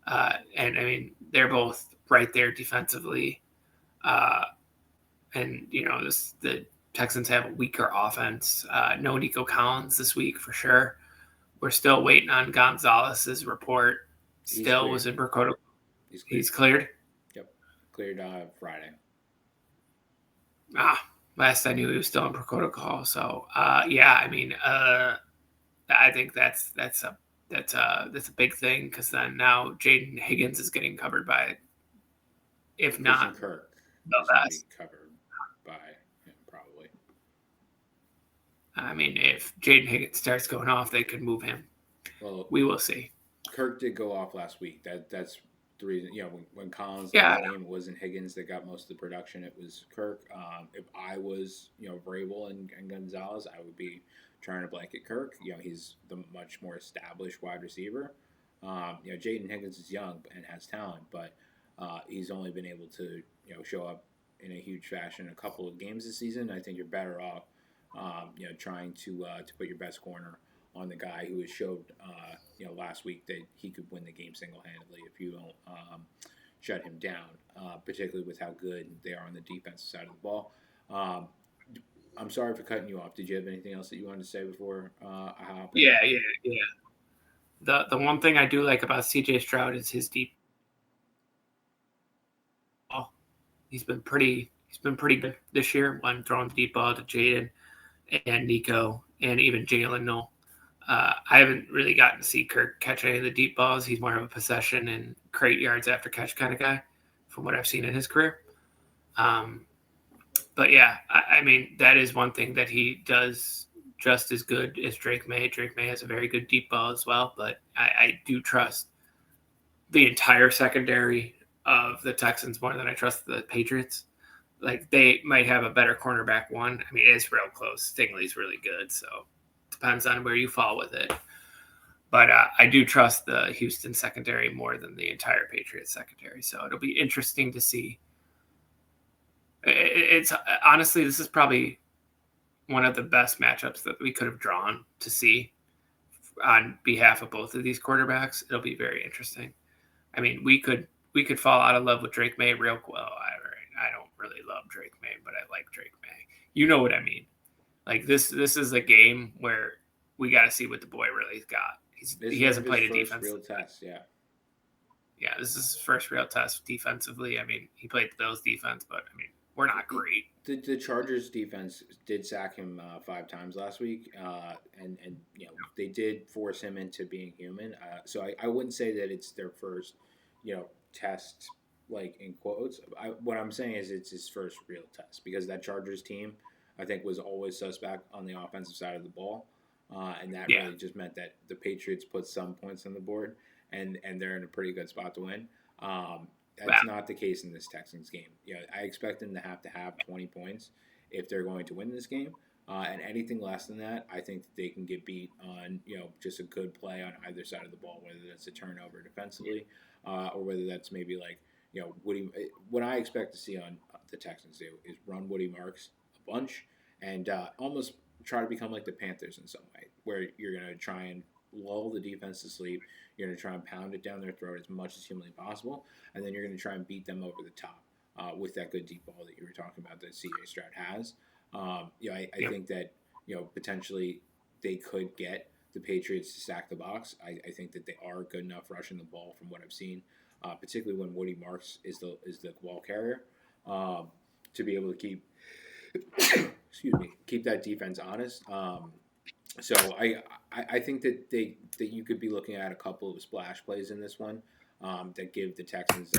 And they're both right there defensively. And the Texans have a weaker offense. No Nico Collins this week for sure. We're still waiting on Gonzalez's report. Still was in protocol. He's cleared. Yep, cleared Friday. Last I knew he was still in protocol. So I think that's a big thing, because then now Jaden Higgins is getting covered by, if not Kirk, the best, covered by him probably. If Jaden Higgins starts going off, they could move him. Well, we will see. Kirk did go off last week. That's the reason. When Collins led the game, it wasn't Higgins that got most of the production. It was Kirk. If I was Vrabel and Gonzalez, I would be trying to blanket Kirk. He's the much more established wide receiver. Jaden Higgins is young and has talent, but he's only been able to show up in a huge fashion a couple of games this season. I think you're better off trying to put your best corner on the guy who has showed last week that he could win the game single-handedly if you don't shut him down, particularly with how good they are on the defensive side of the ball. I'm sorry for cutting you off. Did you have anything else that you wanted to say before I hop in? Yeah. The one thing I do like about CJ Stroud is his deep ball. He's been pretty good this year when throwing the deep ball to Jaden and Nico and even Jalen Noel. I haven't really gotten to see Kirk catch any of the deep balls. He's more of a possession and crate yards after catch kind of guy, from what I've seen in his career. But yeah, that is one thing that he does just as good as Drake May. Drake May has a very good deep ball as well, but I do trust the entire secondary of the Texans more than I trust the Patriots. They might have a better cornerback one. It's real close. Stingley's really good, so depends on where you fall with it. But I do trust the Houston secondary more than the entire Patriots secondary. So it'll be interesting to see. It's honestly, this is probably one of the best matchups that we could have drawn to see on behalf of both of these quarterbacks. It'll be very interesting. We could fall out of love with Drake May real well. I don't really love Drake May, but I like Drake May. You know what I mean? This is a game where we got to see what the boy really's got. He hasn't played a defense. Real test, yeah. Yeah, this is his first real test defensively. He played the Bills defense, but we're not great. The Chargers defense did sack him 5 times last week, and they did force him into being human. So I wouldn't say that it's their first test, in quotes. What I'm saying is it's his first real test, because that Chargers team, I think, was always suspect on the offensive side of the ball, and that really just meant that the Patriots put some points on the board, and they're in a pretty good spot to win. That's not the case in this Texans game. I expect them to have 20 points if they're going to win this game, and anything less than that, I think that they can get beat on just a good play on either side of the ball, whether that's a turnover defensively, or whether that's maybe Woody. What I expect to see on the Texans do is run Woody Marks a bunch and almost try to become like the Panthers in some way, where you're going to try and lull the defense to sleep. You're going to try and pound it down their throat as much as humanly possible, and then you're going to try and beat them over the top with that good deep ball that you were talking about that CJ Stroud has. I think that potentially they could get the Patriots to stack the box. I think that they are good enough rushing the ball from what I've seen, particularly when Woody Marks is the ball carrier, to be able to keep that defense honest. So I think that you could be looking at a couple of splash plays in this one that give the Texans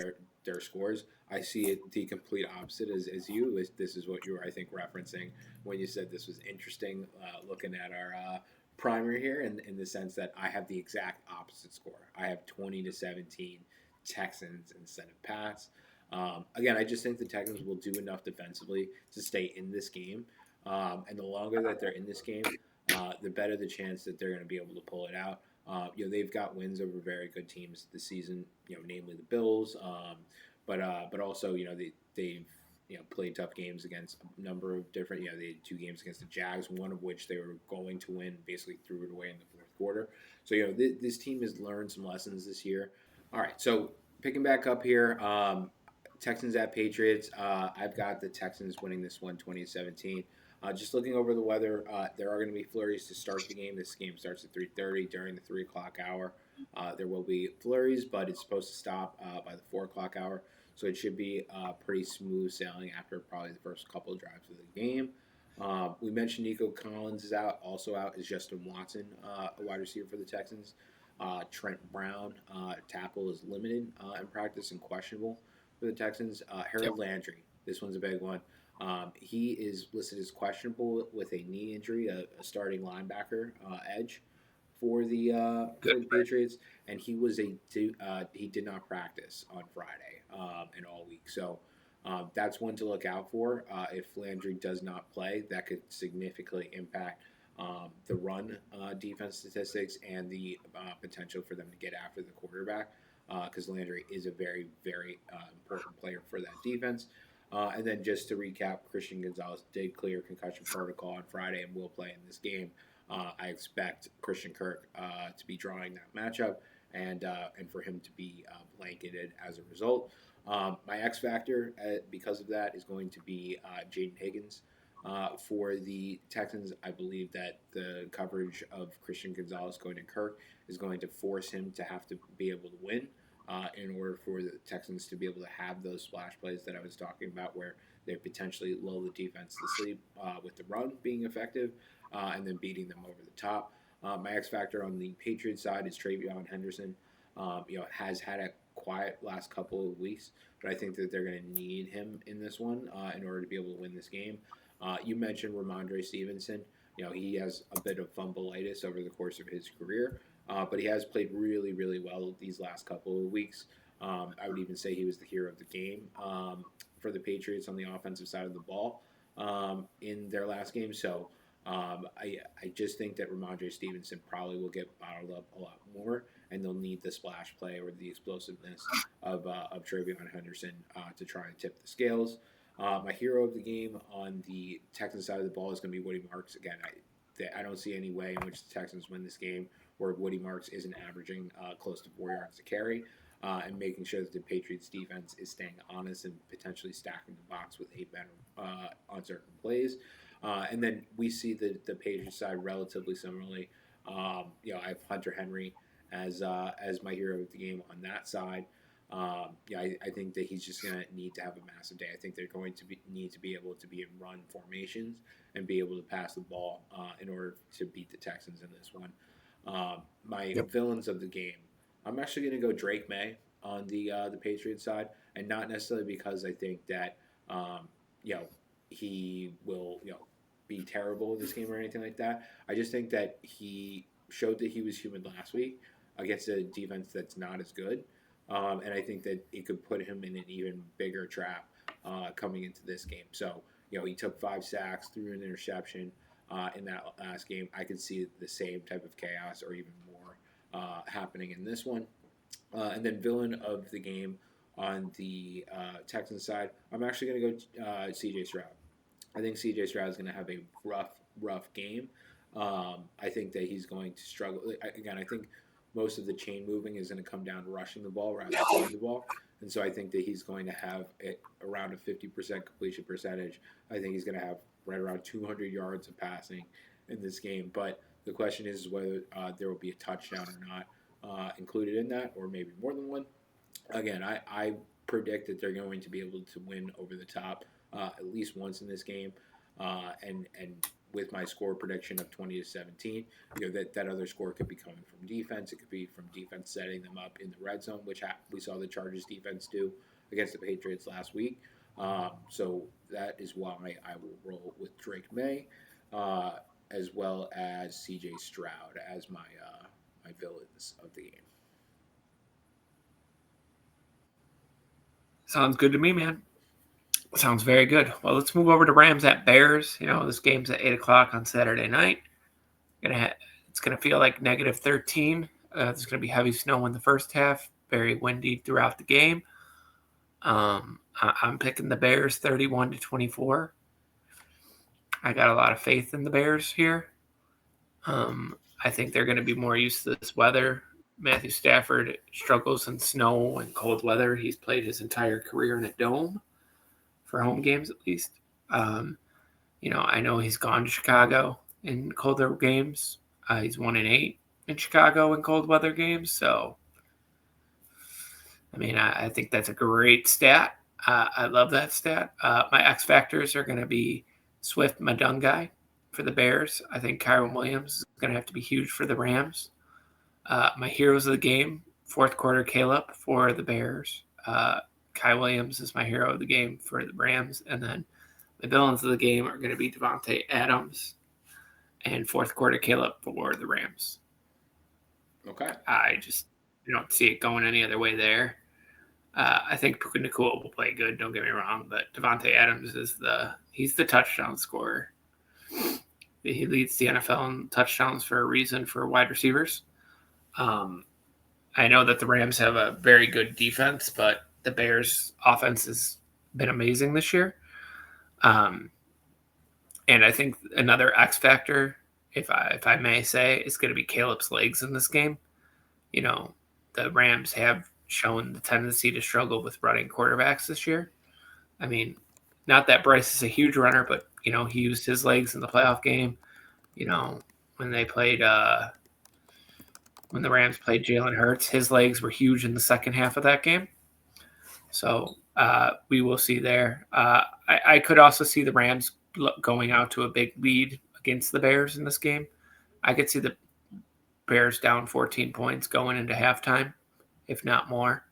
their scores. I see it the complete opposite as you. This is what you were, I think, referencing when you said this was interesting, looking at our primer here, in the sense that I have the exact opposite score. I have 20-17 Texans instead of Pats. Again, I just think the Texans will do enough defensively to stay in this game. And the longer that they're in this game, the better the chance that they're going to be able to pull it out. They've got wins over very good teams this season. Namely the Bills, but also they've played tough games against a number of different. They had 2 games against the Jags, one of which they were going to win, basically threw it away in the fourth quarter. So this team has learned some lessons this year. All right, so picking back up here, Texans at Patriots. I've got the Texans winning this one, 20-17. Just looking over the weather, there are going to be flurries to start the game. This game starts at 3:30 during the 3 o'clock hour. There will be flurries, but it's supposed to stop by the 4 o'clock hour. So it should be pretty smooth sailing after probably the first couple of drives of the game. We mentioned Nico Collins is out. Also out is Justin Watson, a wide receiver for the Texans. Trent Brown, tackle, is limited in practice and questionable for the Texans. Harold Landry, this one's a big one. He is listed as questionable with a knee injury, a starting linebacker edge for the Patriots, and he did not practice on Friday and all week. So that's one to look out for. If Landry does not play, that could significantly impact the run defense statistics and the potential for them to get after the quarterback, because Landry is a very, very important player for that defense. And then just to recap, Christian Gonzalez did clear concussion protocol on Friday and will play in this game. I expect Christian Kirk to be drawing that matchup and for him to be blanketed as a result. My X factor, because of that, is going to be Jaden Higgins. For the Texans, I believe that the coverage of Christian Gonzalez going to Kirk is going to force him to have to be able to win in order for the Texans to be able to have those splash plays that I was talking about, where they potentially lull the defense to sleep with the run being effective and then beating them over the top. My X factor on the Patriots side is Travion Henderson. Has had a quiet last couple of weeks, but I think that they're going to need him in this one in order to be able to win this game. You mentioned Ramondre Stevenson. He has a bit of fumbleitis over the course of his career, but he has played really, really well these last couple of weeks. I would even say he was the hero of the game for the Patriots on the offensive side of the ball in their last game. So I just think that Ramondre Stevenson probably will get bottled up a lot more, and they'll need the splash play or the explosiveness of Travion Henderson to try and tip the scales. My hero of the game on the Texans side of the ball is going to be Woody Marks. Again, I don't see any way in which the Texans win this game where Woody Marks isn't averaging close to 4 yards to carry and making sure that the Patriots defense is staying honest and potentially stacking the box with 8 men on certain plays. And then we see the Patriots side relatively similarly. I have Hunter Henry as my hero of the game on that side. I think that he's just going to need to have a massive day. I think they're going to need to be able to be in run formations and be able to pass the ball in order to beat the Texans in this one. My villains of the game, I'm actually going to go Drake May on the Patriots side, and not necessarily because I think that he will be terrible in this game or anything like that. I just think that he showed that he was human last week against a defense that's not as good. And I think that it could put him in an even bigger trap coming into this game. So, he took 5 sacks, threw an interception in that last game. I could see the same type of chaos or even more happening in this one. And then villain of the game on the Texans side, I'm actually going to go C.J. Stroud. I think C.J. Stroud is going to have a rough game. I think that he's going to struggle. Again, I think most of the chain moving is going to come down to rushing the ball rather than throwing the ball. And so I think that he's going to have around a 50% completion percentage. I think he's going to have right around 200 yards of passing in this game. But the question is whether there will be a touchdown or not included in that, or maybe more than one. Again, I predict that they're going to be able to win over the top at least once in this game. And with my score prediction of 20-17, that other score could be coming from defense. It could be from defense setting them up in the red zone, which we saw the Chargers defense do against the Patriots last week. So that is why I will roll with Drake May, as well as C.J. Stroud as my villains of the game. Sounds good to me, man. Sounds very good. Well, let's move over to Rams at Bears. This game's at 8 o'clock on Saturday night. It's gonna feel like -13. There's gonna be heavy snow in the first half. Very windy throughout the game. I'm picking the Bears 31-24. I got a lot of faith in the Bears here. I think they're going to be more used to this weather. Matthew Stafford struggles in snow and cold weather. He's played his entire career in a dome for home games, at least. I know he's gone to Chicago in colder games. He's 1-8 in Chicago in cold weather games. So, I think that's a great stat. I love that stat. My X factors are going to be Swift Madungai for the Bears. I think Kyron Williams is going to have to be huge for the Rams. My heroes of the game, fourth quarter Caleb for the Bears. Kai Williams is my hero of the game for the Rams. And then the villains of the game are going to be Devontae Adams and fourth quarter Caleb for the Rams. Okay. I just don't see it going any other way there. I think Puka Nacua will play good, don't get me wrong, but Devontae Adams he's the touchdown scorer. He leads the NFL in touchdowns for a reason for wide receivers. I know that the Rams have a very good defense, but the Bears' offense has been amazing this year. And I think another X factor, if I may say, is going to be Caleb's legs in this game. The Rams have shown the tendency to struggle with running quarterbacks this year. Not that Bryce is a huge runner, but he used his legs in the playoff game. When they played when the Rams played Jalen Hurts, his legs were huge in the second half of that game. So we will see there. I could also see the Rams going out to a big lead against the Bears in this game. I could see the Bears down 14 points going into halftime, if not more.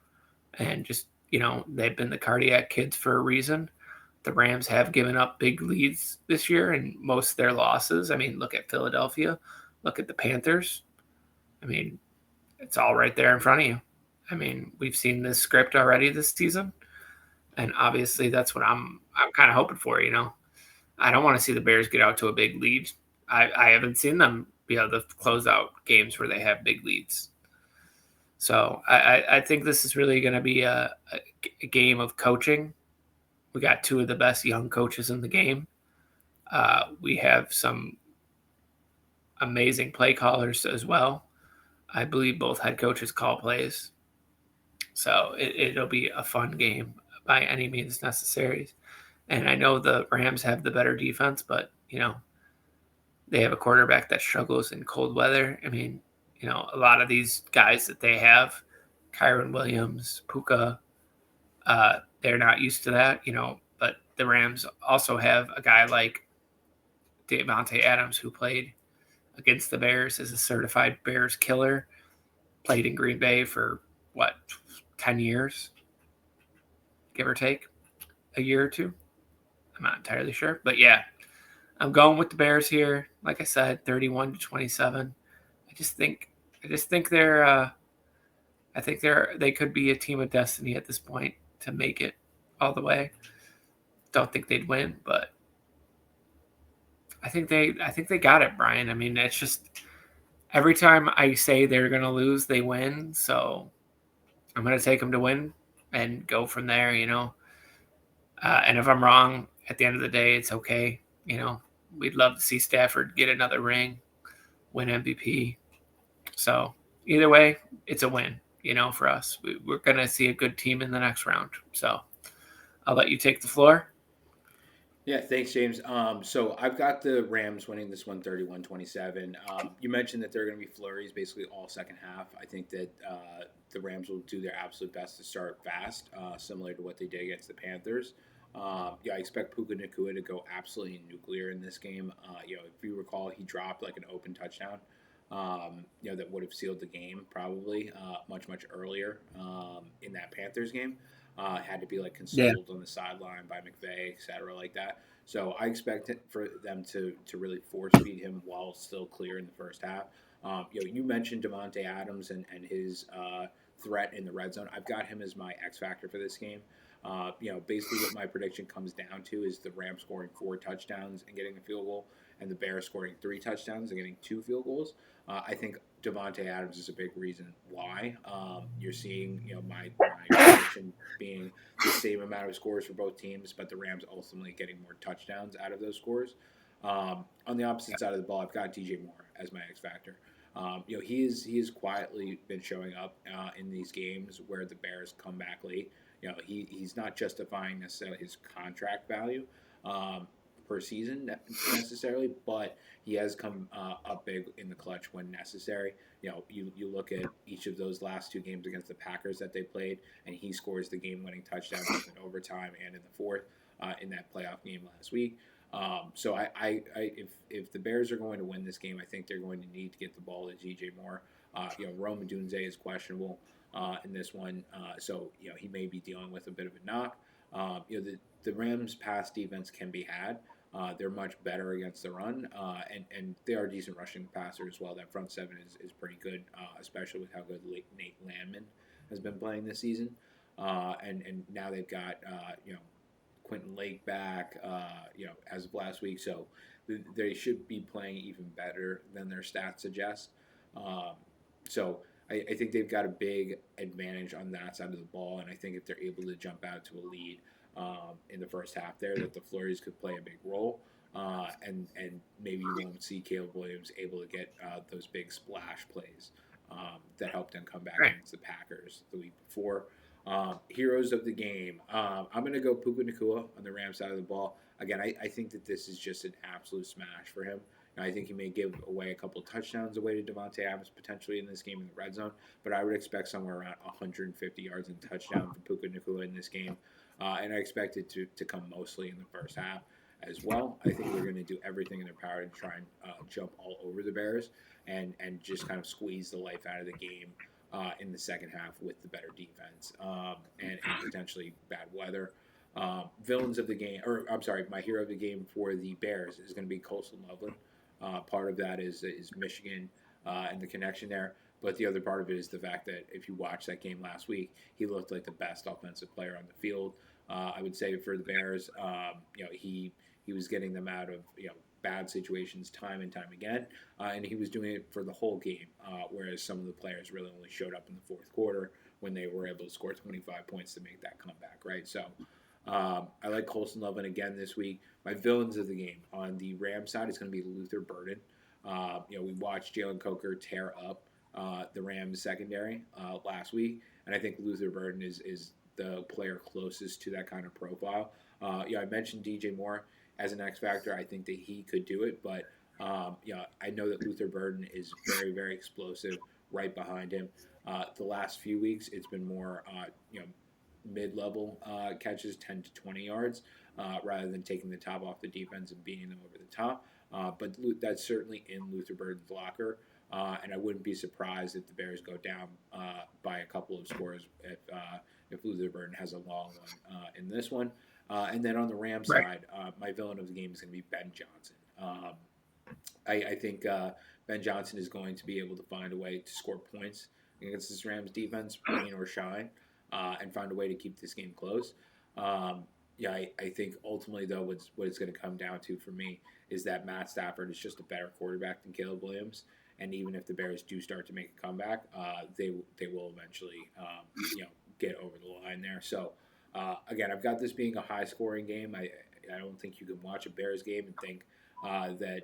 And just, they've been the cardiac kids for a reason. The Rams have given up big leads this year in most of their losses. Look at Philadelphia. Look at the Panthers. It's all right there in front of you. We've seen this script already this season. And obviously that's what I'm kind of hoping for, I don't want to see the Bears get out to a big lead. I haven't seen them be able to close out games where they have big leads. So I think this is really going to be a game of coaching. We got two of the best young coaches in the game. We have some amazing play callers as well. I believe both head coaches call plays. So it'll be a fun game by any means necessary. And I know the Rams have the better defense, but, they have a quarterback that struggles in cold weather. A lot of these guys that they have, Kyron Williams, Puka, they're not used to that, but the Rams also have a guy like Devontae Adams who played against the Bears as a certified Bears killer, played in Green Bay for, 10 years, give or take, a year or two. I'm not entirely sure, but yeah, I'm going with the Bears here. Like I said, 31-27. I just think they could be a team of destiny at this point to make it all the way. Don't think they'd win, but I think they got it, Brian. It's just every time I say they're going to lose, they win. So I'm going to take them to win and go from there, and if I'm wrong at the end of the day, it's okay. We'd love to see Stafford get another ring, win MVP. So either way, it's a win, for us. We're going to see a good team in the next round. So I'll let you take the floor. Yeah, thanks, James. So I've got the Rams winning this one 31-27. You mentioned that there are going to be flurries basically all second half. I think that the Rams will do their absolute best to start fast, similar to what they did against the Panthers. I expect Puka Nacua to go absolutely nuclear in this game. If you recall, he dropped like an open touchdown. That would have sealed the game probably much earlier in that Panthers game. had to be like Yeah. consoled on the sideline by McVay, etc., like that. So I expect it for them to really force feed him while still clear in the first half. You mentioned Devontae Adams and his threat in the red zone. I've got him as my X factor for this game. Basically what my prediction comes down to is the Rams scoring 4 touchdowns and getting a field goal, and the Bears scoring 3 touchdowns and getting 2 field goals. I think Devontae Adams is a big reason why. You're seeing, my prediction being the same amount of scores for both teams, but the Rams ultimately getting more touchdowns out of those scores. On the opposite side of the ball, I've got DJ Moore as my X factor. He has quietly been showing up in these games where the Bears come back late. He's not justifying necessarily his contract value per season necessarily, but he has come up big in the clutch when necessary. You look at each of those last 2 games against the Packers that they played, and he scores the game-winning touchdown both in overtime and in the fourth in that playoff game last week. So if the Bears are going to win this game, I think they're going to need to get the ball to DJ Moore. Rome Odunze is questionable in this one, so he may be dealing with a bit of a knock. The Rams' pass defense can be had. They're much better against the run, and they are decent rushing passer as well. That front 7 is pretty good, especially with how good Nate Landman has been playing this season. And now they've got Quentin Lake back, as of last week. So they should be playing even better than their stats suggest. So I think they've got a big advantage on that side of the ball, and I think if they're able to jump out to a lead in the first half there, that the Flurries could play a big role. And maybe you won't see Caleb Williams able to get those big splash plays that helped them come back against the Packers the week before. Heroes of the game. I'm going to go Puka Nacua on the Rams side of the ball. Again, I think that this is just an absolute smash for him. I think he may give away a couple of touchdowns away to Devontae Adams potentially in this game in the red zone, but I would expect somewhere around 150 yards and touchdown for Puka Nacua in this game. And I expect it to come mostly in the first half as well. I think they're going to do everything in their power to try and jump all over the Bears and just kind of squeeze the life out of the game in the second half with the better defense and potentially bad weather. Villains of the game, or I'm sorry, my hero of the game for the Bears is going to be Colston Loveland. Part of that is Michigan and the connection there. But the other part of it is the fact that if you watch that game last week, he looked like the best offensive player on the field. I would say for the Bears, he was getting them out of bad situations time and time again, and he was doing it for the whole game. Whereas some of the players really only showed up in the fourth quarter when they were able to score 25 points to make that comeback. Right, so. I like Colston Loveland again this week. My villains of the game on the Rams side is going to be Luther Burden. We watched Jalen Coker tear up the Rams secondary last week, and I think Luther Burden is the player closest to that kind of profile. I mentioned DJ Moore as an X factor. I think that he could do it, but I know that Luther Burden is very, very explosive right behind him. The last few weeks, it's been more, mid-level catches, 10 to 20 yards, rather than taking the top off the defense and beating them over the top. But that's certainly in Luther Burden's locker, and I wouldn't be surprised if the Bears go down by a couple of scores if Luther Burden has a long one in this one. And then on the Rams side, my villain of the game is going to be Ben Johnson. I think Ben Johnson is going to be able to find a way to score points against this Rams defense, rain or shine, and find a way to keep this game close. I think ultimately, though, what it's going to come down to for me is that Matt Stafford is just a better quarterback than Caleb Williams. And even if the Bears do start to make a comeback, they will eventually, get over the line there. So, again, I've got this being a high-scoring game. I don't think you can watch a Bears game and think that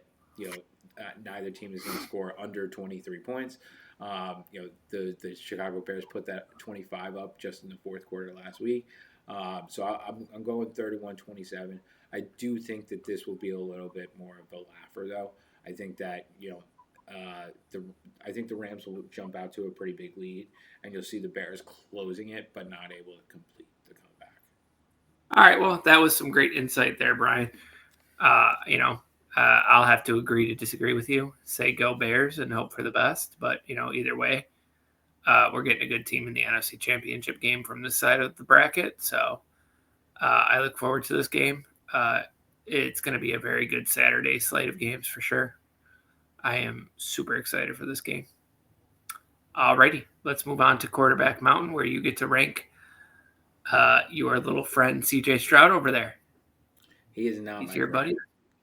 neither team is going to score under 23 points. The Chicago Bears put that 25 up just in the fourth quarter last week. So I'm going 31-27. I do think that this will be a little bit more of a laugher, though. I think that I think the Rams will jump out to a pretty big lead, and you'll see the Bears closing it, but not able to complete the comeback. All right, well, that was some great insight there, Brian. I'll have to agree to disagree with you. Say go Bears and hope for the best, but either way, we're getting a good team in the NFC Championship game from this side of the bracket. So I look forward to this game. It's going to be a very good Saturday slate of games for sure. I am super excited for this game. Alrighty, let's move on to Quarterback Mountain, where you get to rank your little friend CJ Stroud over there. He is not He's my your friend. buddy.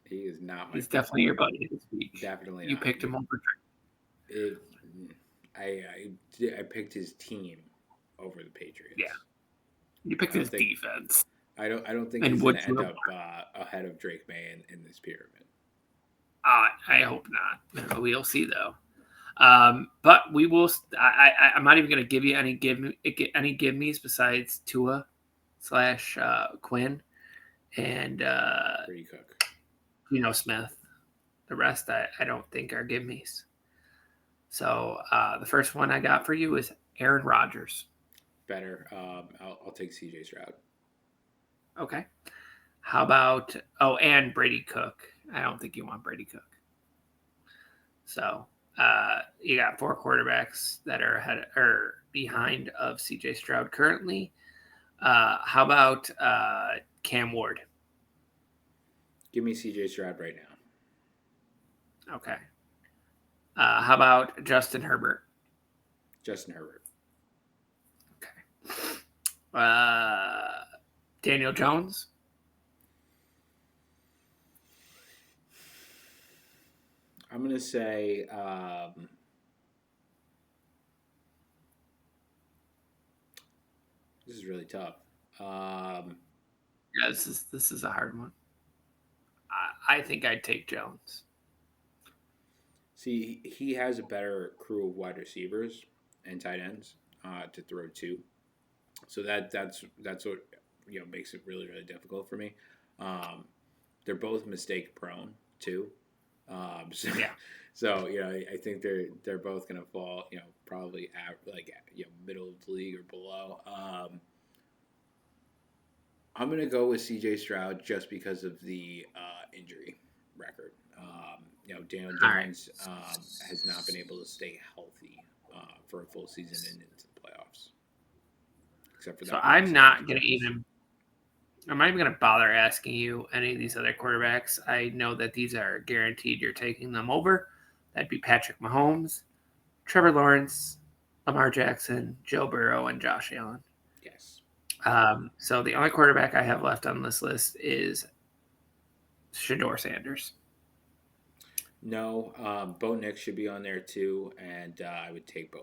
He is not my He's friend. definitely your buddy this week. Definitely you not. picked him over. I picked his team over the Patriots. Yeah, you picked his defense. I don't think And he's going to end up ahead of Drake May in this pyramid. I hope not. We'll see though. But we will. I'm not even going to give you any give me's besides Tua / Quinn and Brady Cook, Smith. The rest I don't think are give me's. So the first one I got for you is Aaron Rodgers. Better. I'll take CJ Stroud. Okay. How about and Brady Cook? I don't think you want Brady Cook. So you got 4 quarterbacks that are ahead or behind of CJ Stroud currently. How about Cam Ward? Give me CJ Stroud right now. Okay. How about Justin Herbert? Justin Herbert. Okay. Daniel Jones? I'm going to say this is really tough. Yeah, this is a hard one. I think I'd take Jones. See, he has a better crew of wide receivers and tight ends to throw to, so that's what makes it really really difficult for me. They're both mistake prone too, so yeah. So I think they're both going to fall probably at middle of the league or below. I'm going to go with CJ Stroud just because of the injury record. Daniel Jones has not been able to stay healthy for a full season and into the playoffs. Except for that. So I'm not even going to bother asking you any of these other quarterbacks. I know that these are guaranteed you're taking them over. That'd be Patrick Mahomes, Trevor Lawrence, Lamar Jackson, Joe Burrow, and Josh Allen. Yes. So the only quarterback I have left on this list is Shedeur Sanders. No, Bo Nix should be on there too, and I would take Bo.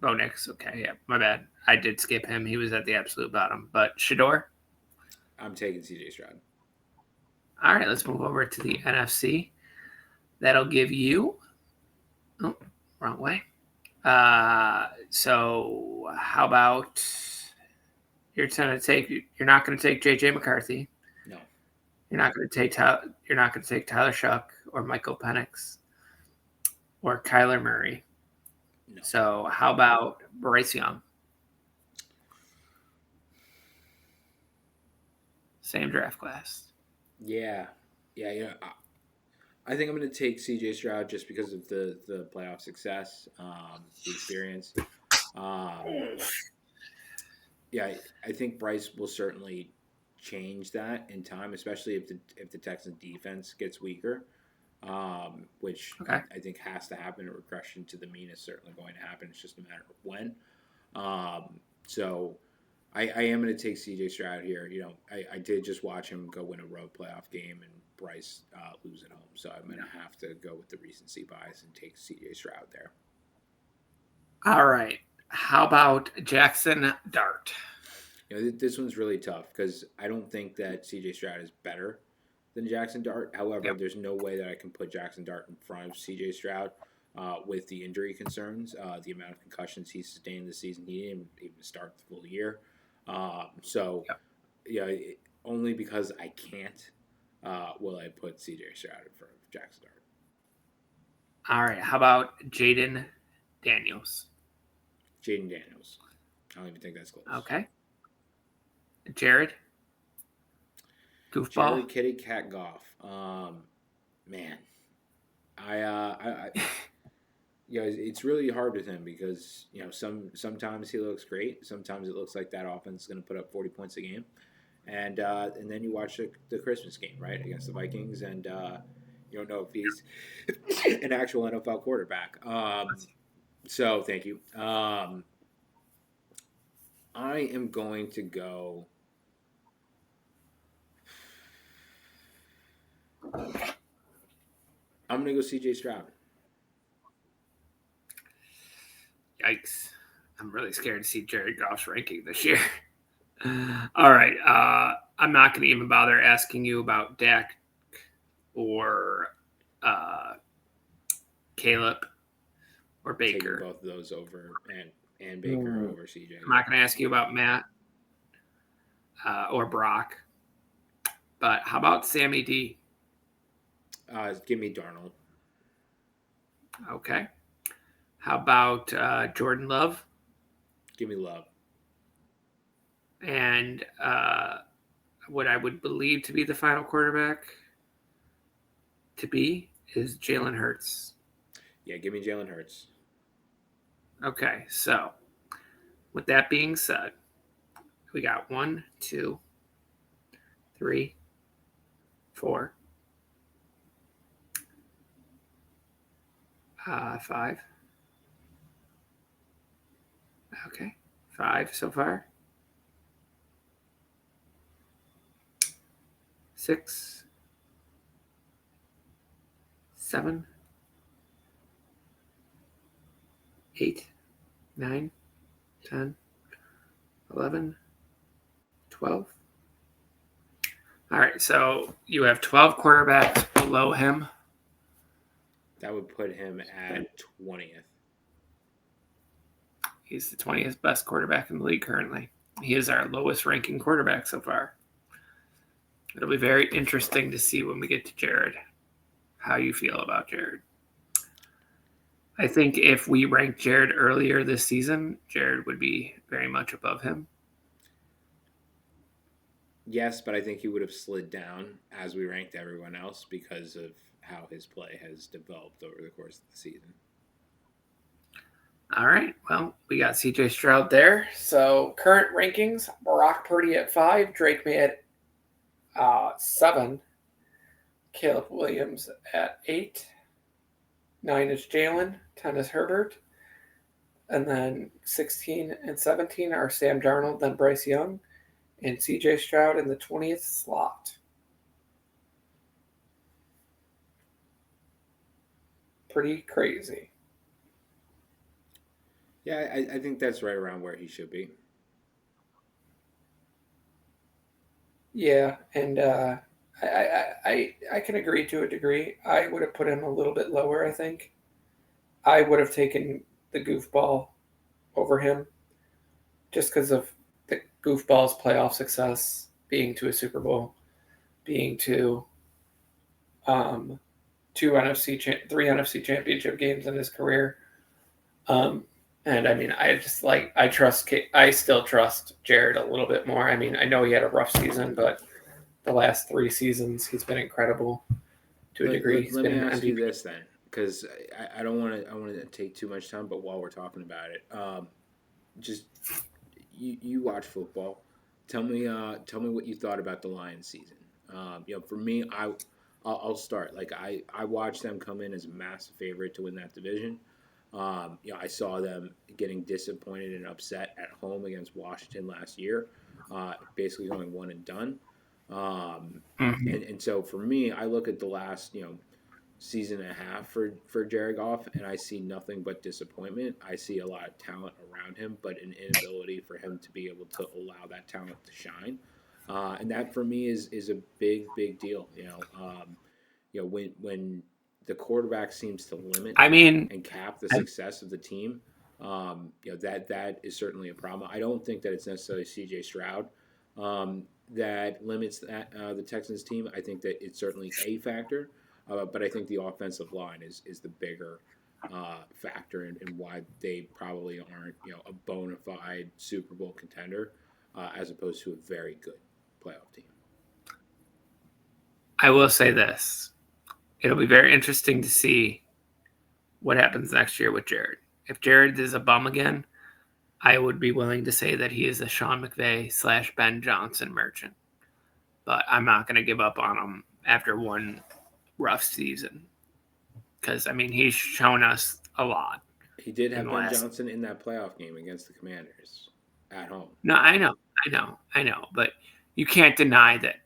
Bo Nix. Okay, yeah, my bad. I did skip him. He was at the absolute bottom. But Shedeur? I'm taking CJ Stroud. All right, let's move over to the NFC. That'll give you... Oh, wrong way. So how about you're not going to take JJ McCarthy. No. You're not going to take Tyler Shuck or Michael Penix or Kyler Murray. No. So how about Bryce Young? Same draft class. Yeah. I think I'm going to take CJ Stroud just because of the playoff success, the experience. I think Bryce will certainly change that in time, especially if the Texans defense gets weaker, which I think has to happen. A regression to the mean is certainly going to happen. It's just a matter of when. So I am going to take CJ Stroud here. I did just watch him go win a road playoff game and Bryce lose at home. So I'm going to have to go with the recency bias and take CJ Stroud there. All right. How about Jackson Dart? This one's really tough because I don't think that CJ Stroud is better than Jackson Dart. However, there's no way that I can put Jackson Dart in front of CJ Stroud with the injury concerns, the amount of concussions he sustained this season. He didn't even start the full year. Only because I can't will I put CJ Stroud in front of Jackson Dart. All right. How about Jaden Daniels? Jaden Daniels. I don't even think that's close. Okay. Jared? Goofball? Jared Kitty Cat Goff. Man. it's really hard with him because sometimes he looks great, sometimes it looks like that offense is going to put up 40 points a game, and then you watch the Christmas game right against the Vikings, and you don't know if he's an actual NFL quarterback. So thank you. I am going to go. I'm going to go C.J. Stroud. Yikes. I'm really scared to see Jared Goff's ranking this year. All right. I'm not going to even bother asking you about Dak or Caleb or Baker. Taking both of those over and Baker over CJ. I'm not going to ask you about Matt or Brock. But how about Sammy D? Give me Darnold. Okay. How about Jordan Love? Give me Love. And what I would believe to be the final quarterback to be is Jalen Hurts. Yeah, give me Jalen Hurts. Okay, so with that being said, we got 1, 2, 3, 4, 5. Okay, 5 so far. 6, 7, 8, 9, 10, 11, 12. All right, so you have 12 quarterbacks below him. That would put him at 20th. He's the 20th best quarterback in the league currently. He is our lowest ranking quarterback so far. It'll be very interesting to see when we get to Jared how you feel about Jared. I think if we ranked Jared earlier this season, Jared would be very much above him. Yes, but I think he would have slid down as we ranked everyone else because of how his play has developed over the course of the season. All right. Well, we got CJ Stroud there. So current rankings, Brock Purdy at 5, Drake May at 7, Caleb Williams at 8, 9 is Jalen, 10 is Herbert, and then 16 and 17 are Sam Darnold, then Bryce Young, and CJ Stroud in the 20th slot. Pretty crazy. Yeah, I think that's right around where he should be. Yeah, and I can agree to a degree. I would have put him a little bit lower, I think. I would have taken the goofball over him just because of the goofball's playoff success, being to a Super Bowl, being to three NFC championship games in his career. And I mean, I still trust Jared a little bit more. I mean, I know he had a rough season, but the last 3 seasons he's been incredible to a degree. Let me ask you this then, because I don't want to take too much time, but while we're talking about it, just you watch football. Tell me what you thought about the Lions season. For me, I'll start. Like I watched them come in as a massive favorite to win that division. I saw them getting disappointed and upset at home against Washington last year, basically going one and done. And so for me, I look at the last season and a half for Jared Goff, and I see nothing but disappointment. I see a lot of talent around him, but an inability for him to be able to allow that talent to shine. And that for me is a big deal. When the quarterback seems to limit and cap the success of the team, that is certainly a problem. I don't think that it's necessarily CJ Stroud that limits the Texans team. I think that it's certainly a factor, but I think the offensive line is the bigger factor in why they probably aren't a bona fide Super Bowl contender as opposed to a very good playoff team. I will say this. It'll be very interesting to see what happens next year with Jared. If Jared is a bum again, I would be willing to say that he is a Sean McVay / Ben Johnson merchant. But I'm not going to give up on him after one rough season. Because, I mean, he's shown us a lot. He did in have the Ben last. Johnson in that playoff game against the Commanders at home. No, I know. But you can't deny that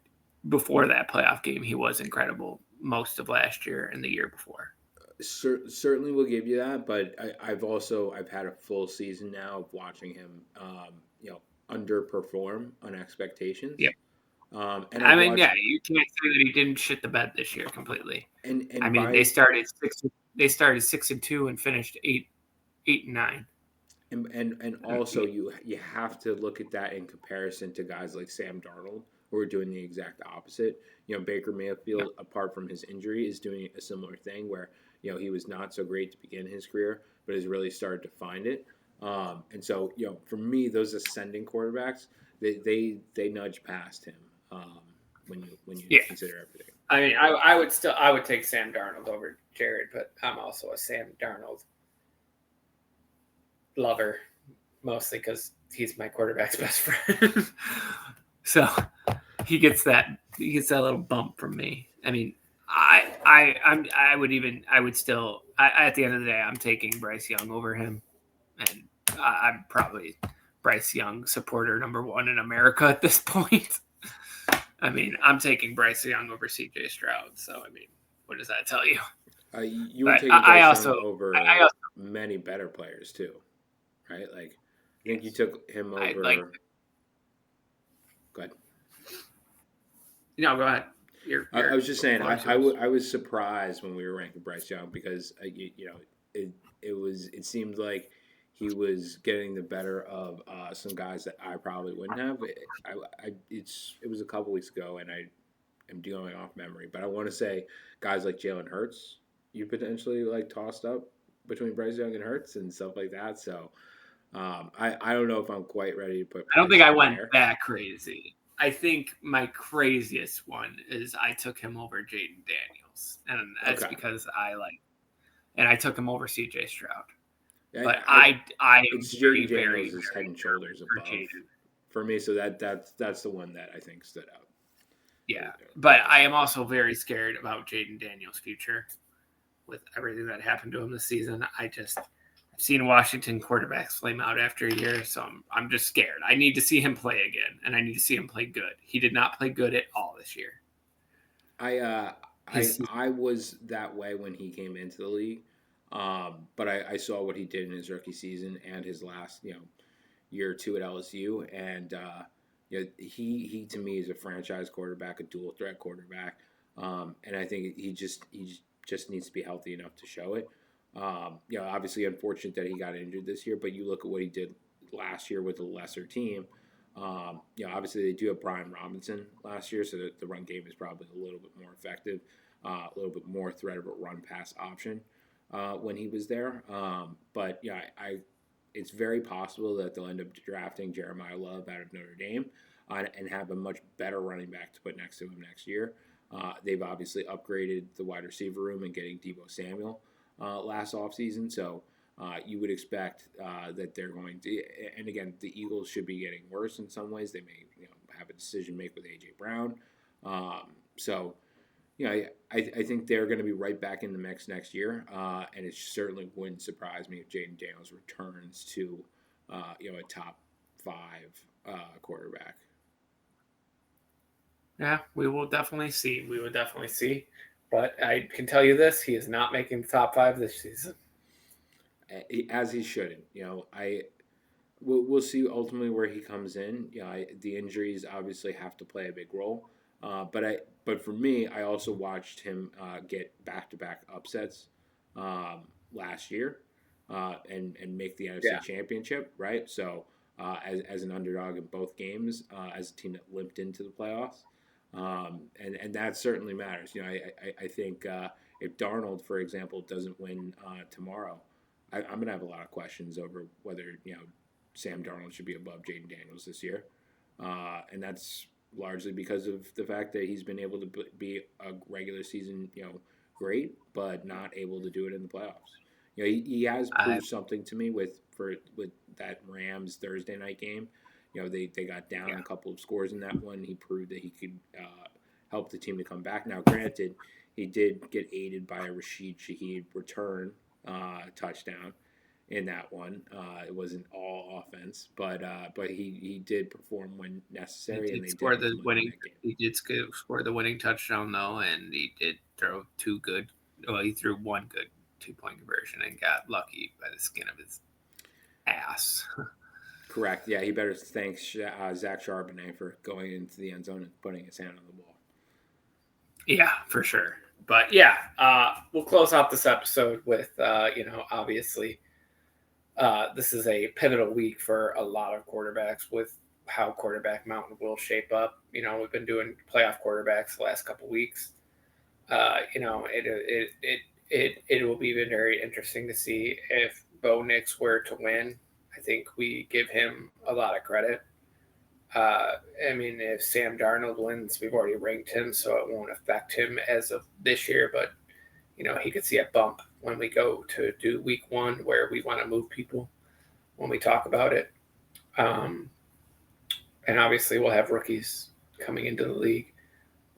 before that playoff game, he was incredible most of last year and the year before. Certainly will give you that, but I've had a full season now of watching him, underperform on expectations. Yep. And I I've mean, watched yeah, you can't say that he didn't shit the bed this year completely. and I mean, they started 6-2 and finished 8-9. and also you have to look at that in comparison to guys like Sam Darnold who are doing the exact opposite. Baker Mayfield, apart from his injury, is doing a similar thing where he was not so great to begin his career, but has really started to find it. And so for me, those ascending quarterbacks, they nudge past him when you consider everything. I mean, I would take Sam Darnold over Jared, but I'm also a Sam Darnold lover, mostly because he's my quarterback's best friend. So he gets that little bump from me. I mean, I would still at the end of the day, I'm taking Bryce Young over him, and I'm probably Bryce Young supporter number one in America at this point. I mean, I'm taking Bryce Young over C.J. Stroud. So I mean, what does that tell you? You were taking Bryce Young over many better players too, right? Like, I think you took him over. Go ahead. No, go ahead. I was just saying, I was surprised when we were ranking Bryce Young because it seemed like he was getting the better of some guys that I probably wouldn't have. It was a couple weeks ago, and I am going off memory, but I want to say guys like Jalen Hurts, you potentially like tossed up between Bryce Young and Hurts and stuff like that. So I don't know if I'm quite ready to put. I don't think I went that crazy. I think my craziest one is I took him over Jaden Daniels, and that's because I took him over C.J. Stroud. But I it's Jaden Daniels is head and shoulders above for me, so that's the one that I think stood out. Yeah, but I am also very scared about Jaden Daniels' future with everything that happened to him this season. I've seen Washington quarterbacks flame out after a year, so I'm just scared. I need to see him play again, and I need to see him play good. He did not play good at all this year. I was that way when he came into the league, but I saw what he did in his rookie season and his last year or two at LSU, and he to me is a franchise quarterback, a dual threat quarterback, and I think he just needs to be healthy enough to show it. Obviously unfortunate that he got injured this year, but you look at what he did last year with a lesser team. Obviously they do have Brian Robinson last year, so the run game is probably a little bit more effective, a little bit more threat of a run pass option when he was there. But it's very possible that they'll end up drafting Jeremiah Love out of Notre Dame and have a much better running back to put next to him next year. They've obviously upgraded the wide receiver room and getting Deebo Samuel last offseason. So you would expect that they're going to, and again, the Eagles should be getting worse in some ways. They may have a decision to make with A.J. Brown. I think they're going to be right back in the mix next year. And it certainly wouldn't surprise me if Jaden Daniels returns to, a top 5 quarterback. Yeah, we will definitely see. But I can tell you this: he is not making the top 5 this season. As he shouldn't. We'll see ultimately where he comes in. The injuries obviously have to play a big role. But for me, I also watched him get back-to-back upsets last year and make the NFC Championship, right? So as an underdog in both games, as a team that limped into the playoffs. And that certainly matters. I think if Darnold, for example, doesn't win tomorrow, I'm going to have a lot of questions over whether Sam Darnold should be above Jaden Daniels this year, and that's largely because of the fact that he's been able to be a regular season great, but not able to do it in the playoffs. he has I proved something to me with that Rams Thursday night game. They got down yeah, a couple of scores in that one. He proved that he could help the team to come back. Now, granted, he did get aided by a Rashid Shaheed return touchdown in that one. It wasn't all offense, but he did perform when he necessary, and did they did score ultimately win that game. He did score the winning touchdown though, and he did throw two good. Well, he threw one good 2-point conversion and got lucky by the skin of his ass. Correct. Yeah, he better thank Zach Charbonnet for going into the end zone and putting his hand on the ball. Yeah, for sure. But yeah, we'll close out this episode with, obviously, this is a pivotal week for a lot of quarterbacks with how quarterback mountain will shape up. We've been doing playoff quarterbacks the last couple weeks. It will be very interesting to see if Bo Nix were to win. I think we give him a lot of credit. If Sam Darnold wins, we've already ranked him, so it won't affect him as of this year. But he could see a bump when we go to do week 1, where we want to move people when we talk about it. And obviously, we'll have rookies coming into the league.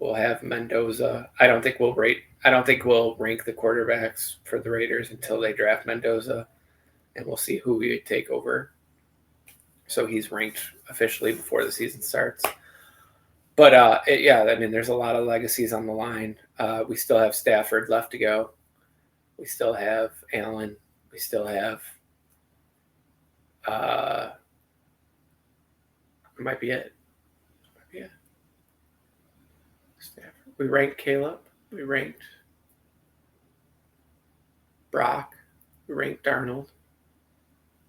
We'll have Mendoza. I don't think we'll rank the quarterbacks for the Raiders until they draft Mendoza, and we'll see who we take over. So he's ranked officially before the season starts. But there's a lot of legacies on the line. We still have Stafford left to go. We still have Allen. We still have. It might be it. Stafford. We ranked Caleb. We ranked Brock. We ranked Darnold.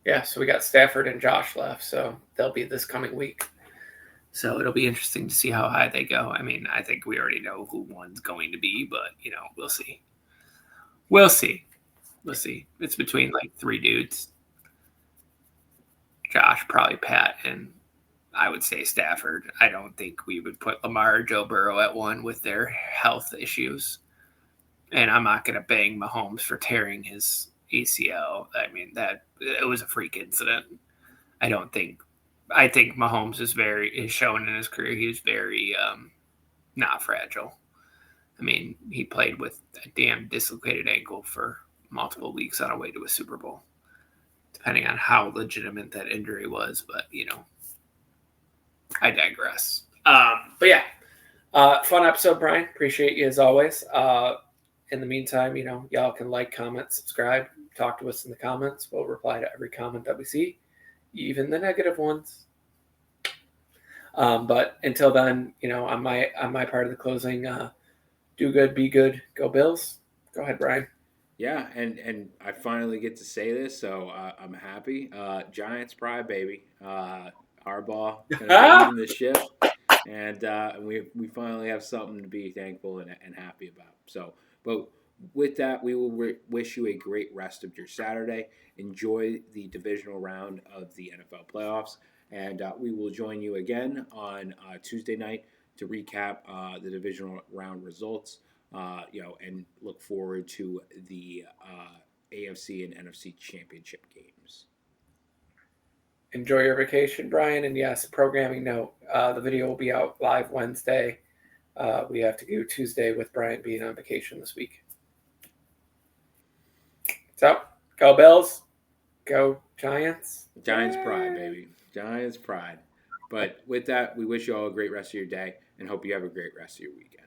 Yeah, so we got Stafford and Josh left, so they'll be this coming week. So it'll be interesting to see how high they go. I think we already know who one's going to be, but, we'll see. We'll see. It's between, 3 dudes. Josh, probably Pat, and I would say Stafford. I don't think we would put Lamar or Joe Burrow at 1 with their health issues. And I'm not going to bang Mahomes for tearing his ACL. That it was a freak incident. I think Mahomes is shown in his career he's very not fragile. He played with a damn dislocated ankle for multiple weeks on a way to a Super Bowl, depending on how legitimate that injury was. But, I digress. But yeah, fun episode, Brian. Appreciate you as always. In the meantime, y'all can like, comment, subscribe, talk to us in the comments. We'll reply to every comment that we see, even the negative ones. But until then, on my part of the closing, do good, be good, go Bills. Go ahead, Brian. Yeah, and I finally get to say this, so I'm happy. Giants pride, baby. Harbaugh gonna leading the ship, and we finally have something to be thankful and happy about. So, but with that, we will wish you a great rest of your Saturday. Enjoy the divisional round of the NFL playoffs, and we will join you again on Tuesday night to recap the divisional round results. And look forward to the AFC and NFC championship games. Enjoy your vacation, Brian. And yes, programming note, the video will be out live Wednesday. We have to do Tuesday with Brian being on vacation this week. So, go Bills. Go Giants. Giants pride, baby. Giants pride. But with that, we wish you all a great rest of your day and hope you have a great rest of your weekend.